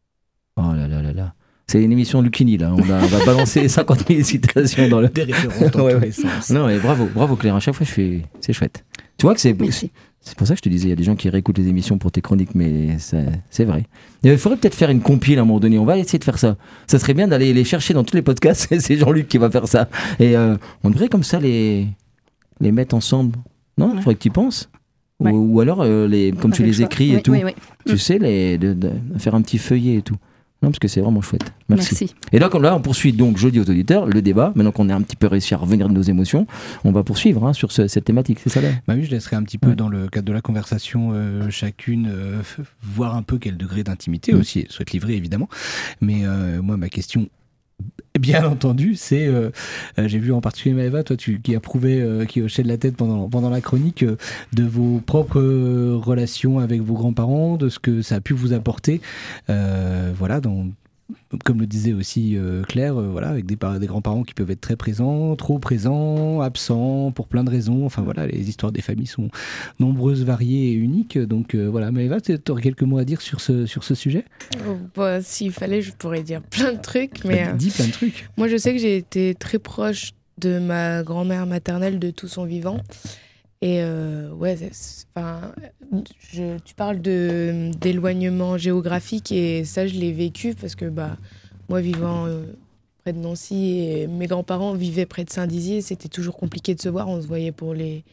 Oh là là là là. C'est une émission Lucchini, là. On va balancer 50 000 citations dans le... Des références dans tous les sens. Non, mais bravo Claire. À chaque fois, c'est chouette. Tu vois que c'est pour ça que je te disais, il y a des gens qui réécoutent les émissions pour tes chroniques, mais c'est vrai. Il faudrait peut-être faire une compile à un moment donné. On va essayer de faire ça. Ça serait bien d'aller les chercher dans tous les podcasts. C'est Jean-Luc qui va faire ça. Et on devrait comme ça les mettre ensemble. Non, il faudrait que tu y penses. Ouais. Ou alors, comme tu les écris et tout, tu sais, de faire un petit feuillet et tout. Non, parce que c'est vraiment chouette. Merci. Et là, on poursuit donc, je dis aux auditeurs, le débat. Maintenant qu'on a un petit peu réussi à revenir de nos émotions, on va poursuivre sur cette thématique. C'est ça là. Bah oui, je laisserai un petit peu dans le cadre de la conversation chacune voir un peu quel degré d'intimité aussi souhaite livrer, évidemment. Mais moi, ma question, bien entendu, c'est j'ai vu en particulier Maëva, toi qui approuvais, qui hochait de la tête pendant la chronique de vos propres relations avec vos grands-parents, de ce que ça a pu vous apporter, voilà, comme le disait aussi Claire, voilà, avec des grands-parents qui peuvent être très présents, trop présents, absents, pour plein de raisons. Enfin voilà, les histoires des familles sont nombreuses, variées et uniques. Donc voilà, Maëva, tu aurais quelques mots à dire sur ce sujet ? S'il fallait, je pourrais dire plein de trucs. Mais dis plein de trucs. Moi, je sais que j'ai été très proche de ma grand-mère maternelle de tout son vivant. Et tu parles d'éloignement géographique et ça, je l'ai vécu parce que moi, vivant près de Nancy et mes grands-parents vivaient près de Saint-Dizier, c'était toujours compliqué de se voir. On se voyait pour les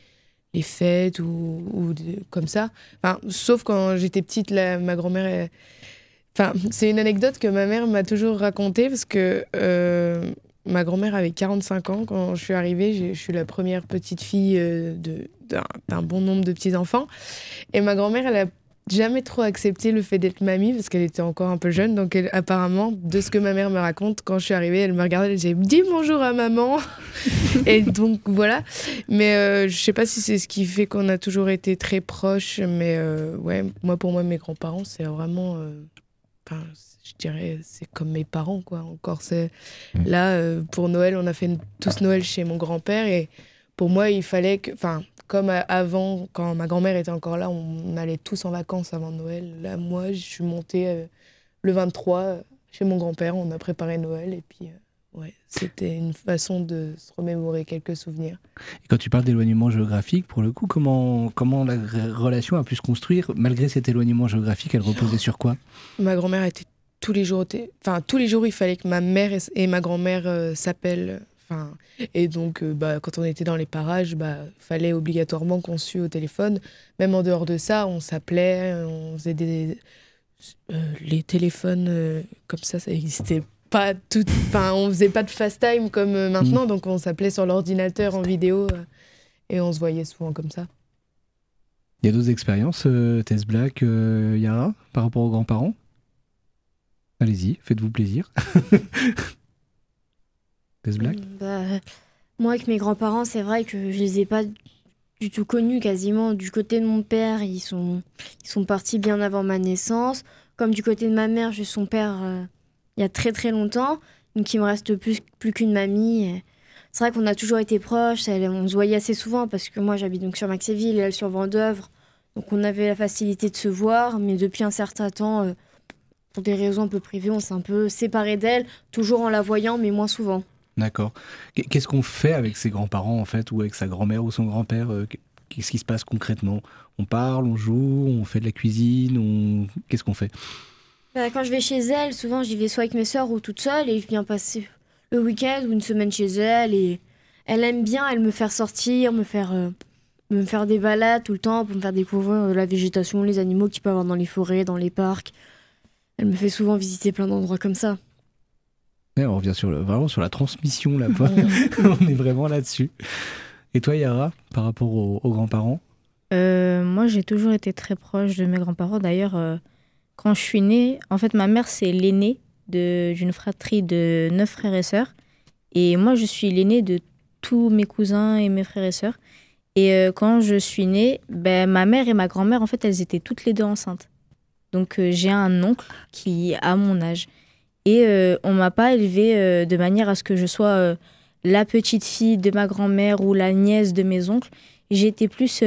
fêtes ou comme ça. Enfin, sauf quand j'étais petite, ma grand-mère... c'est une anecdote que ma mère m'a toujours racontée parce que... ma grand-mère avait 45 ans quand je suis arrivée. Je suis la première petite fille d'un bon nombre de petits-enfants. Et ma grand-mère, elle a jamais trop accepté le fait d'être mamie parce qu'elle était encore un peu jeune. Donc apparemment, de ce que ma mère me raconte, quand je suis arrivée, elle me regardait, elle disait « Dis bonjour à maman !» Et donc voilà. Mais je sais pas si c'est ce qui fait qu'on a toujours été très proches. Mais pour moi, mes grands-parents, c'est vraiment... je dirais, c'est comme mes parents, quoi. Encore, là, pour Noël, on a fait tous Noël chez mon grand-père. Et pour moi, il fallait que... comme avant, quand ma grand-mère était encore là, on allait tous en vacances avant Noël. Là, moi, je suis montée le 23 chez mon grand-père. On a préparé Noël. Et puis, c'était une façon de se remémorer quelques souvenirs. Et quand tu parles d'éloignement géographique, pour le coup, comment la relation a pu se construire malgré cet éloignement géographique? Elle reposait sur quoi? Ma grand-mère était tous les jours, il fallait que ma mère et ma grand-mère s'appellent. Et donc, quand on était dans les parages, fallait obligatoirement qu'on suive au téléphone. Même en dehors de ça, on s'appelait, on faisait les téléphones comme ça n'existait pas. On faisait pas de FaceTime comme maintenant, donc on s'appelait sur l'ordinateur en vidéo et on se voyait souvent comme ça. Il y a d'autres expériences, Tess Black, Yara, par rapport aux grands-parents? Allez-y, faites-vous plaisir. Tess Black? Moi, avec mes grands-parents, c'est vrai que je les ai pas du tout connus quasiment. Du côté de mon père, ils sont partis bien avant ma naissance. Comme du côté de ma mère, son père il y a très très longtemps. Donc il me reste plus qu'une mamie. Et c'est vrai qu'on a toujours été proches. On se voyait assez souvent parce que moi j'habite donc sur Maxéville et elle sur Vendeuvre. Donc on avait la facilité de se voir. Mais depuis un certain temps, pour des raisons un peu privées, on s'est un peu séparés d'elle. Toujours en la voyant mais moins souvent. D'accord. Qu'est-ce qu'on fait avec ses grands-parents en fait, ou avec sa grand-mère ou son grand-père? Qu'est-ce qui se passe concrètement? On parle, on joue, on fait de la cuisine, qu'est-ce qu'on fait? Quand je vais chez elle, souvent j'y vais soit avec mes sœurs ou toute seule et je viens passer le week-end ou une semaine chez elle et elle aime bien me faire sortir, me faire des balades tout le temps pour me faire découvrir la végétation, les animaux qu'il peut y avoir dans les forêts, dans les parcs. Elle me fait souvent visiter plein d'endroits comme ça. Ouais, on revient vraiment sur la transmission là. On est vraiment là-dessus. Et toi Yara, par rapport aux grands-parents? Moi j'ai toujours été très proche de mes grands-parents. D'ailleurs, quand je suis née, en fait ma mère c'est l'aînée d'une fratrie de 9 frères et sœurs. Et moi je suis l'aînée de tous mes cousins et mes frères et sœurs. Et quand je suis née, ma mère et ma grand-mère, en fait elles étaient toutes les deux enceintes. Donc j'ai un oncle qui a mon âge. Et on m'a pas élevée de manière à ce que je sois la petite fille de ma grand-mère ou la nièce de mes oncles. J'étais plus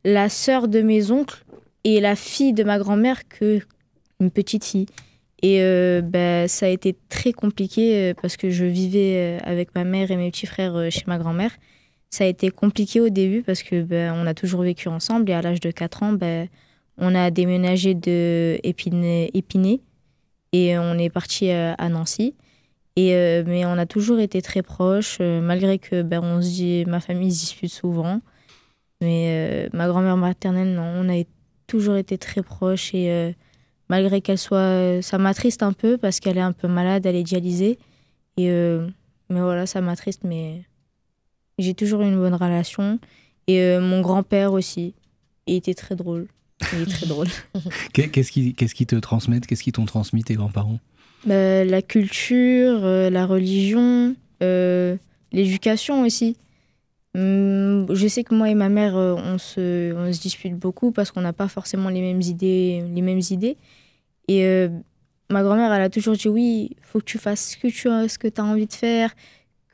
la sœur de mes oncles et la fille de ma grand-mère qu'une petite fille. Et ça a été très compliqué parce que je vivais avec ma mère et mes petits frères chez ma grand-mère. Ça a été compliqué au début parce que on a toujours vécu ensemble et à l'âge de 4 ans, on a déménagé de Épinay. Et on est parti à Nancy. Mais on a toujours été très proches, malgré que ma famille se dispute souvent. Mais ma grand-mère maternelle, non, on a toujours été très proches. Et malgré qu'elle soit... ça m'attriste un peu parce qu'elle est un peu malade, elle est dialysée. Mais voilà, ça m'attriste, mais j'ai toujours eu une bonne relation. Et mon grand-père aussi, il était très drôle. Il est très drôle. Qu'est-ce qui te transmettent? Qu'est-ce qui t'ont transmis tes grands-parents? La culture, la religion, l'éducation aussi. Je sais que moi et ma mère, on se dispute beaucoup parce qu'on n'a pas forcément les mêmes idées. Et ma grand-mère, elle a toujours dit oui, faut que tu fasses ce que tu as envie de faire.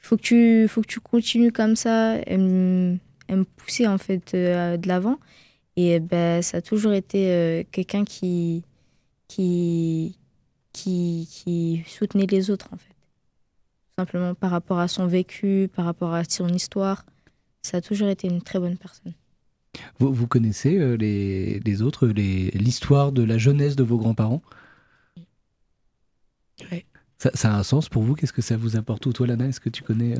Faut que tu continues comme ça. Elle me poussait en fait de l'avant. Et ça a toujours été quelqu'un qui soutenait les autres, en fait. Simplement par rapport à son vécu, par rapport à son histoire. Ça a toujours été une très bonne personne. Vous connaissez les autres, l'histoire de la jeunesse de vos grands-parents? Oui. Ça a un sens pour vous? Qu'est-ce que ça vous apporte? Ou toi, Lana, est-ce que tu connais...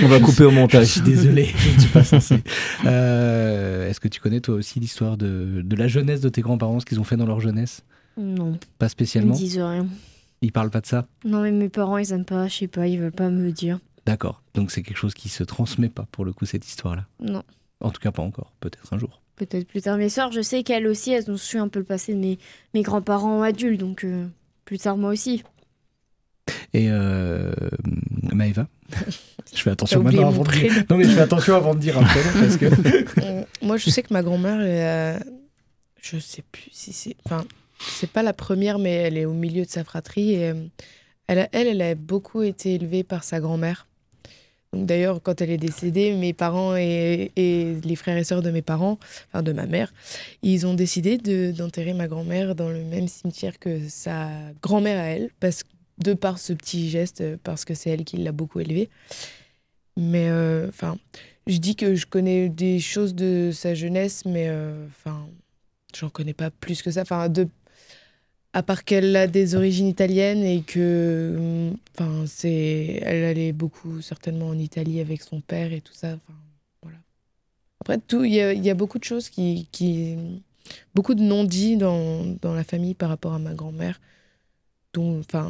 On va couper au montage. Je suis désolé, je ne suis pas censé. Est-ce que tu connais toi aussi l'histoire de la jeunesse de tes grands-parents, ce qu'ils ont fait dans leur jeunesse? Non. Pas spécialement? Ils me disent rien. Ils parlent pas de ça? Non, mais mes parents, ils aiment pas, je sais pas, ils veulent pas me le dire. D'accord, donc c'est quelque chose qui se transmet pas pour le coup, cette histoire-là? Non. En tout cas pas encore, peut-être un jour. Peut-être plus tard. Mes sœurs, je sais qu'elles aussi, elles ont su un peu le passé de mes grands-parents adultes, donc plus tard moi aussi. Et Maëva, je fais attention maintenant avant de dire. Non mais je fais attention avant de dire un prénom parce que. Moi je sais que ma grand-mère, je sais plus si c'est, enfin c'est pas la première mais elle est au milieu de sa fratrie et elle a beaucoup été élevée par sa grand-mère. Donc d'ailleurs quand elle est décédée, mes parents et les frères et sœurs de mes parents, enfin de ma mère, ils ont décidé d'enterrer ma grand-mère dans le même cimetière que sa grand-mère à elle parce que de par ce petit geste, parce que c'est elle qui l'a beaucoup élevée. Mais je dis que je connais des choses de sa jeunesse, mais j'en connais pas plus que ça. À part qu'elle a des origines italiennes et que elle allait beaucoup certainement en Italie avec son père et tout ça. Voilà. Après tout, il y a beaucoup de choses beaucoup de non-dits dans la famille par rapport à ma grand-mère.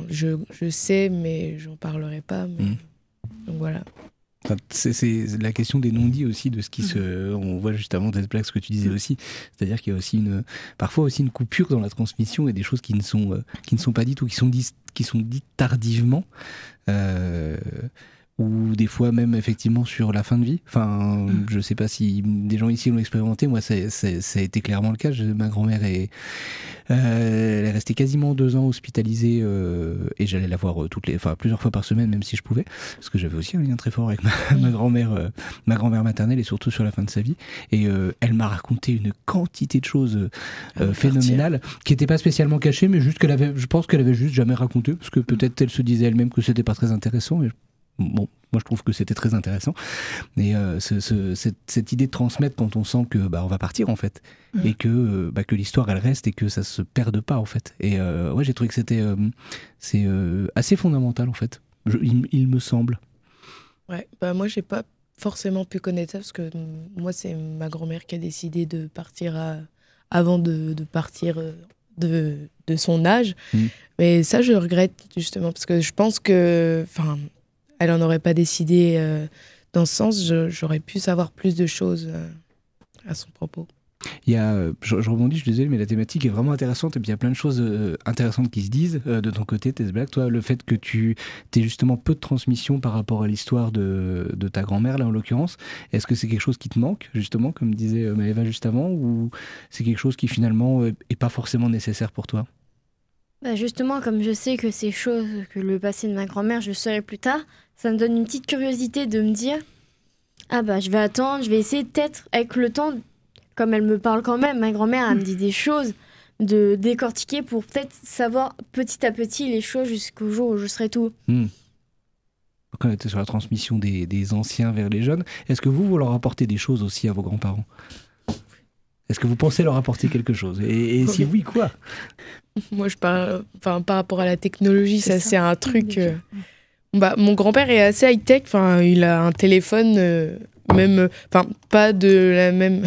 Je sais, mais j'en parlerai pas. Donc voilà. C'est la question des non-dits aussi, de ce qui on voit juste avant cette blague, ce que tu disais aussi. C'est-à-dire qu'il y a aussi parfois aussi une coupure dans la transmission et des choses qui ne sont pas dites ou qui sont dites tardivement. ou des fois même effectivement sur la fin de vie. Enfin, je sais pas si des gens ici l'ont expérimenté. Moi, ça a été clairement le cas. Ma grand-mère elle est restée quasiment 2 ans hospitalisée et j'allais la voir plusieurs fois par semaine, même si je pouvais, parce que j'avais aussi un lien très fort avec ma grand-mère maternelle, et surtout sur la fin de sa vie. Et elle m'a raconté une quantité de choses phénoménales qui n'étaient pas spécialement cachées, mais juste je pense qu'elle avait juste jamais raconté, parce que peut-être elle se disait elle-même que c'était pas très intéressant. Et bon, moi je trouve que c'était très intéressant. Et cette idée de transmettre quand on sent que on va partir en fait, et que l'histoire elle reste et que ça se perde pas en fait. Et ouais, j'ai trouvé que c'est assez fondamental en fait. Il me semble. Ouais, moi j'ai pas forcément pu connaître ça parce que moi c'est ma grand-mère qui a décidé de partir avant de partir de son âge. Mais ça je regrette justement parce que je pense que elle en aurait pas décidé dans ce sens. J'aurais pu savoir plus de choses à son propos. Il y a, je rebondis, je suis désolé, mais la thématique est vraiment intéressante, et puis il y a plein de choses intéressantes qui se disent de ton côté, Tess Black. Toi, le fait que tu aies justement peu de transmission par rapport à l'histoire de ta grand-mère, là en l'occurrence, est-ce que c'est quelque chose qui te manque, justement, comme disait Maëva juste avant, ou c'est quelque chose qui finalement est pas forcément nécessaire pour toi? Justement, comme je sais que ces choses, que le passé de ma grand-mère, je le saurai plus tard, ça me donne une petite curiosité de me dire je vais attendre, je vais essayer peut-être avec le temps, comme elle me parle quand même, ma grand-mère elle me dit des choses, de décortiquer pour peut-être savoir petit à petit les choses jusqu'au jour où je serai tout. Quand on était sur la transmission des anciens vers les jeunes, est-ce que vous leur apportez des choses aussi à vos grands-parents? Est-ce que vous pensez leur apporter quelque chose? Et si oui, quoi? Moi, je parle, par rapport à la technologie, ça c'est un truc. Mon grand-père est assez high-tech. Il a un téléphone, même, pas de la même.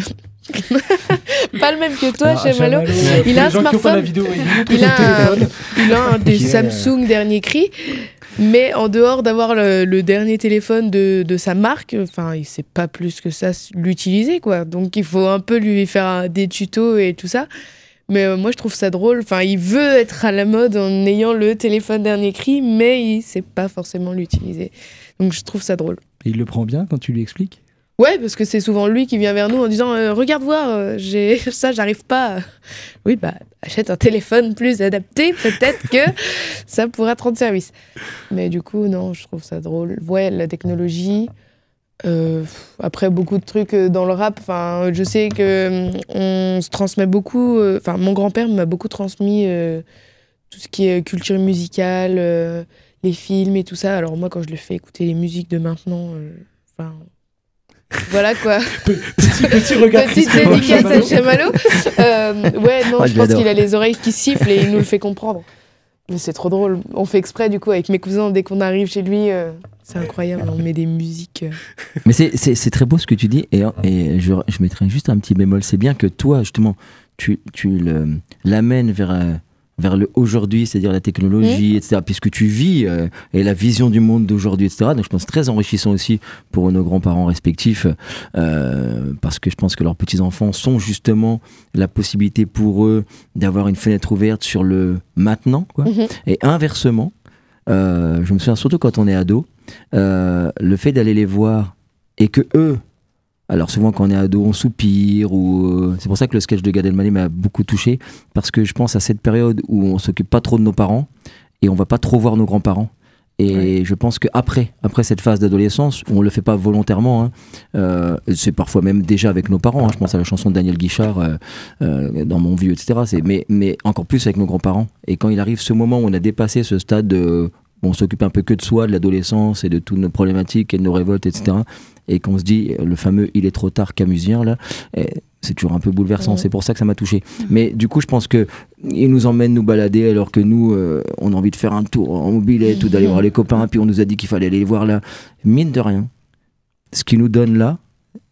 Pas le même que toi, Chamallow. Il a un smartphone. Il a un des Samsung dernier cri. Mais en dehors d'avoir le dernier téléphone de sa marque, il sait pas plus que ça l'utiliser, quoi. Donc il faut un peu lui faire des tutos et tout ça. Mais moi je trouve ça drôle. Il veut être à la mode en ayant le téléphone dernier cri, mais il sait pas forcément l'utiliser. Donc je trouve ça drôle. Et il le prend bien quand tu lui expliques? Ouais, parce que c'est souvent lui qui vient vers nous en disant regarde voir, ça j'arrive pas. Oui, achète un téléphone plus adapté, peut-être que ça pourra te rendre service. Mais du coup, non, je trouve ça drôle. Ouais, la technologie. Après, beaucoup de trucs dans le rap. Je sais que on se transmet beaucoup. Mon grand-père m'a beaucoup transmis tout ce qui est culture musicale, les films et tout ça. Alors moi, quand je le fais écouter les musiques de maintenant, voilà quoi. Petit regard. Petite dédicace à Chamallow. Je pense qu'il a les oreilles qui sifflent et il nous le fait comprendre. Mais c'est trop drôle. On fait exprès du coup avec mes cousins dès qu'on arrive chez lui. C'est incroyable. On met des musiques. Mais c'est très beau ce que tu dis et je mettrais juste un petit bémol. C'est bien que toi justement tu l'amènes vers le aujourd'hui, c'est-à-dire la technologie, etc., puisque tu vis et la vision du monde d'aujourd'hui, etc. Donc je pense très enrichissant aussi pour nos grands-parents respectifs, parce que je pense que leurs petits-enfants sont justement la possibilité pour eux d'avoir une fenêtre ouverte sur le maintenant, quoi. Et inversement, je me souviens surtout quand on est ado, le fait d'aller les voir et que eux, alors souvent quand on est ado, on soupire, ou c'est pour ça que le sketch de Gad Elmaleh m'a beaucoup touché, parce que je pense à cette période où on s'occupe pas trop de nos parents et on va pas trop voir nos grands-parents. Et je pense qu'après cette phase d'adolescence, où on le fait pas volontairement, c'est parfois même déjà avec nos parents, je pense à la chanson de Daniel Guichard, dans Mon Vieux, etc. Mais encore plus avec nos grands-parents. Et quand il arrive ce moment où on a dépassé ce stade où on s'occupe un peu que de soi, de l'adolescence et de toutes nos problématiques et de nos révoltes, etc. Et qu'on se dit, le fameux « il est trop tard » camusien, là, c'est toujours un peu bouleversant. C'est pour ça que ça m'a touché. Mais du coup, je pense qu'il nous emmène nous balader alors que nous, on a envie de faire un tour en mobilette ou d'aller voir les copains, puis on nous a dit qu'il fallait aller les voir là. Mine de rien, ce qu'il nous donne là,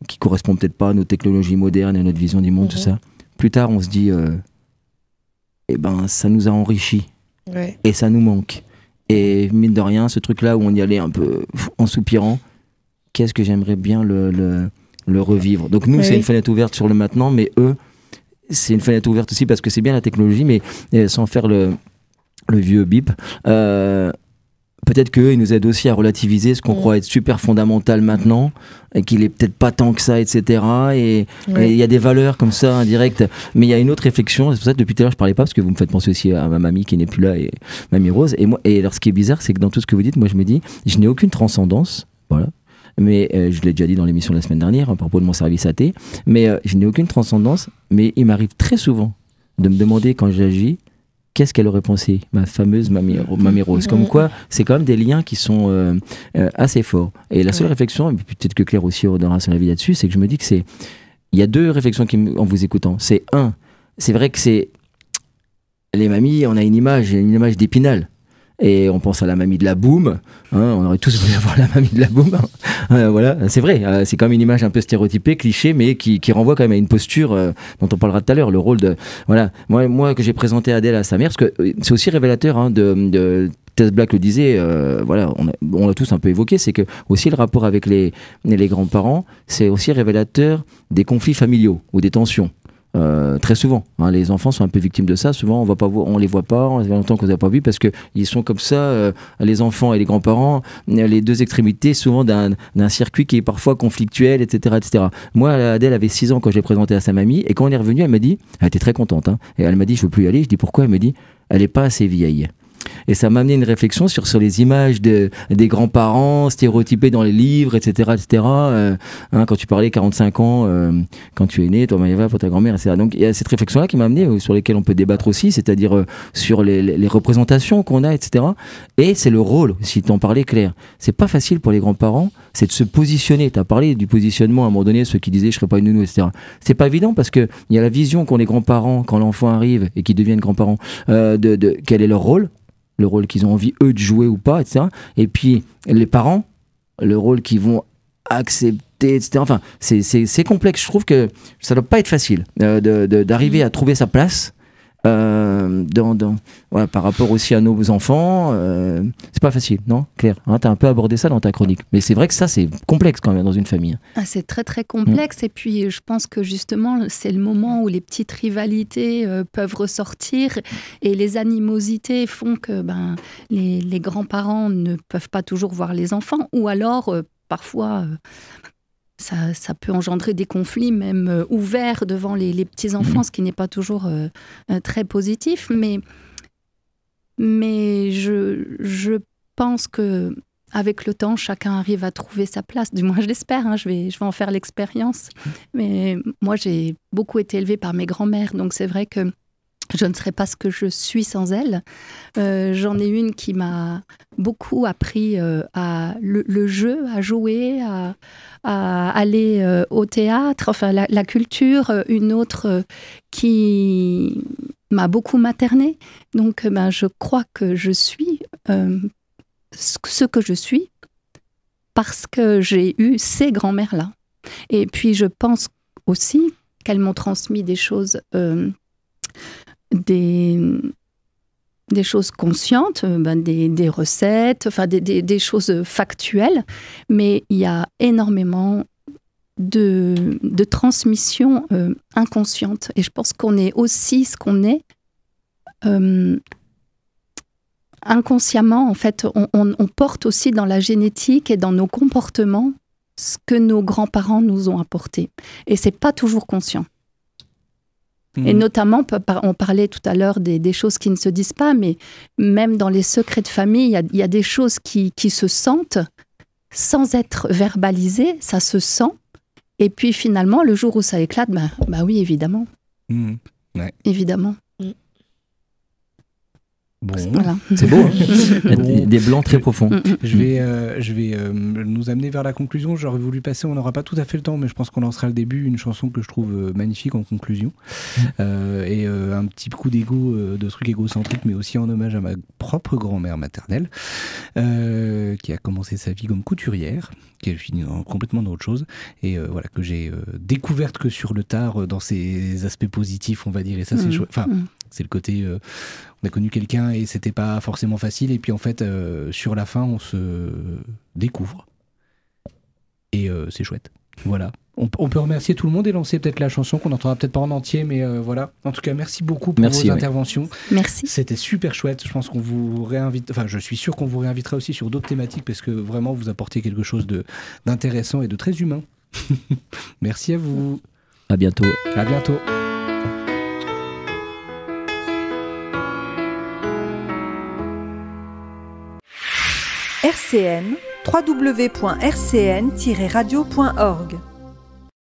qui correspond peut-être pas à nos technologies modernes et à notre vision du monde, tout ça, plus tard, on se dit, ça nous a enrichis. Et ça nous manque. Et mine de rien, ce truc-là où on y allait un peu en soupirant, qu'est-ce que j'aimerais bien le revivre. Donc nous, c'est une fenêtre ouverte sur le maintenant, mais eux, c'est une fenêtre ouverte aussi parce que c'est bien la technologie, mais sans faire le vieux bip. peut-être qu'ils nous aident aussi à relativiser ce qu'on croit être super fondamental maintenant, et qu'il est peut-être pas tant que ça, etc. Et il y a des valeurs comme ça, indirectes. Mais il y a une autre réflexion, c'est pour ça que depuis tout à l'heure je parlais pas, parce que vous me faites penser aussi à ma mamie qui n'est plus là, et mamie Rose. Et alors ce qui est bizarre, c'est que dans tout ce que vous dites, moi je me dis, je n'ai aucune transcendance, voilà. Mais je l'ai déjà dit dans l'émission de la semaine dernière, à propos de mon service athée, mais je n'ai aucune transcendance, mais il m'arrive très souvent de me demander quand j'agis, qu'est-ce qu'elle aurait pensé, ma fameuse mamie Rose. Comme quoi, c'est quand même des liens qui sont assez forts. Et la seule réflexion, et peut-être que Claire aussi aura son avis là-dessus, c'est que je me dis que il y a deux réflexions en vous écoutant. C'est c'est vrai que c'est les mamies, on a une image d'Épinal. Et on pense à la mamie de la Boum, on aurait tous voulu avoir la mamie de la Boum. Voilà, c'est vrai, c'est quand même une image un peu stéréotypée, cliché, mais qui renvoie quand même à une posture dont on parlera tout à l'heure, le rôle de... Voilà, moi que j'ai présenté Adèle à sa mère, parce que c'est aussi révélateur de Tess Black le disait, voilà, on l'a tous un peu évoqué, c'est que aussi le rapport avec les grands-parents, c'est aussi révélateur des conflits familiaux ou des tensions. Très souvent, les enfants sont un peu victimes de ça. Souvent, on les voit pas, on a longtemps qu'on les a pas vus parce que ils sont comme ça. Les enfants et les grands-parents, les deux extrémités, souvent d'un circuit qui est parfois conflictuel, etc., etc. Moi, Adèle avait 6 ans quand j'ai présenté à sa mamie, et quand on est revenu, elle m'a dit, elle était très contente, et elle m'a dit, je veux plus y aller. Je dis pourquoi? Elle me dit, elle est pas assez vieille. Et ça m'a amené une réflexion sur les images des grands-parents stéréotypés dans les livres, etc. etc. Quand tu parlais 45 ans, quand tu es né, toi Maëva, pour ta grand-mère, etc. Donc il y a cette réflexion-là qui m'a amené, sur lesquelles on peut débattre aussi, c'est-à-dire sur les représentations qu'on a, etc. Et c'est le rôle, si tu en parlais, Claire. C'est pas facile pour les grands-parents, c'est de se positionner. Tu as parlé du positionnement à un moment donné, ceux qui disaient je serais pas une nounou, etc. C'est pas évident parce qu'il y a la vision qu'ont les grands-parents quand l'enfant arrive et qu'ils deviennent grands-parents, de quel est leur rôle, le rôle qu'ils ont envie, eux, de jouer ou pas, etc. Et puis, les parents, le rôle qu'ils vont accepter, etc. Enfin, c'est complexe. Je trouve que ça ne doit pas être facile d'arriver à trouver sa place voilà, par rapport aussi à nos enfants. C'est pas facile, non, Claire, tu as un peu abordé ça dans ta chronique. Mais c'est vrai que ça, c'est complexe quand même dans une famille. C'est très, très complexe. Et puis, je pense que justement, c'est le moment où les petites rivalités peuvent ressortir et les animosités font que les grands-parents ne peuvent pas toujours voir les enfants, ou alors, parfois... Ça peut engendrer des conflits même ouverts devant les petits-enfants, ce qui n'est pas toujours très positif. Mais je pense que avec le temps, chacun arrive à trouver sa place. Du moins, je l'espère. Je vais en faire l'expérience. Mais moi, j'ai beaucoup été élevée par mes grands-mères. Donc, c'est vrai que je ne serais pas ce que je suis sans elles. J'en ai une qui m'a beaucoup appris à le jeu, à jouer, à aller au théâtre, enfin la culture. Une autre qui m'a beaucoup maternée. Donc, je crois que je suis ce que je suis parce que j'ai eu ces grands-mères-là. Et puis, je pense aussi qu'elles m'ont transmis des choses... des choses conscientes, des recettes, enfin des choses factuelles, mais il y a énormément de transmission inconsciente. Et je pense qu'on est aussi ce qu'on est inconsciemment. En fait, on porte aussi dans la génétique et dans nos comportements ce que nos grands-parents nous ont apporté. Et c'est pas toujours conscient. Et notamment, on parlait tout à l'heure des choses qui ne se disent pas, mais même dans les secrets de famille, il y a des choses qui se sentent sans être verbalisées, ça se sent. Et puis finalement, le jour où ça éclate, oui, évidemment. Ouais. Évidemment. Bon, voilà. C'est beau, des blancs très profonds. Je vais nous amener vers la conclusion. J'aurais voulu passer, on n'aura pas tout à fait le temps, mais je pense qu'on lancera le début, une chanson que je trouve magnifique en conclusion. Et un petit coup d'ego, de trucs égocentriques, mais aussi en hommage à ma propre grand-mère maternelle, qui a commencé sa vie comme couturière, qui a fini complètement dans autre chose, et voilà, que j'ai découverte que sur le tard, dans ses aspects positifs, on va dire, et ça c'est chouette. Enfin, c'est le côté, on a connu quelqu'un et c'était pas forcément facile, et puis en fait, sur la fin, on se découvre. Et c'est chouette. Voilà. On peut remercier tout le monde et lancer peut-être la chanson qu'on n'entendra peut-être pas en entier, mais voilà. En tout cas, merci beaucoup pour vos interventions. Merci. C'était super chouette. Je pense qu'on vous réinvite. Enfin, je suis sûr qu'on vous réinvitera aussi sur d'autres thématiques parce que vraiment vous apportez quelque chose d'intéressant et de très humain. Merci à vous. À bientôt. À bientôt. RCN, www.rcn-radio.org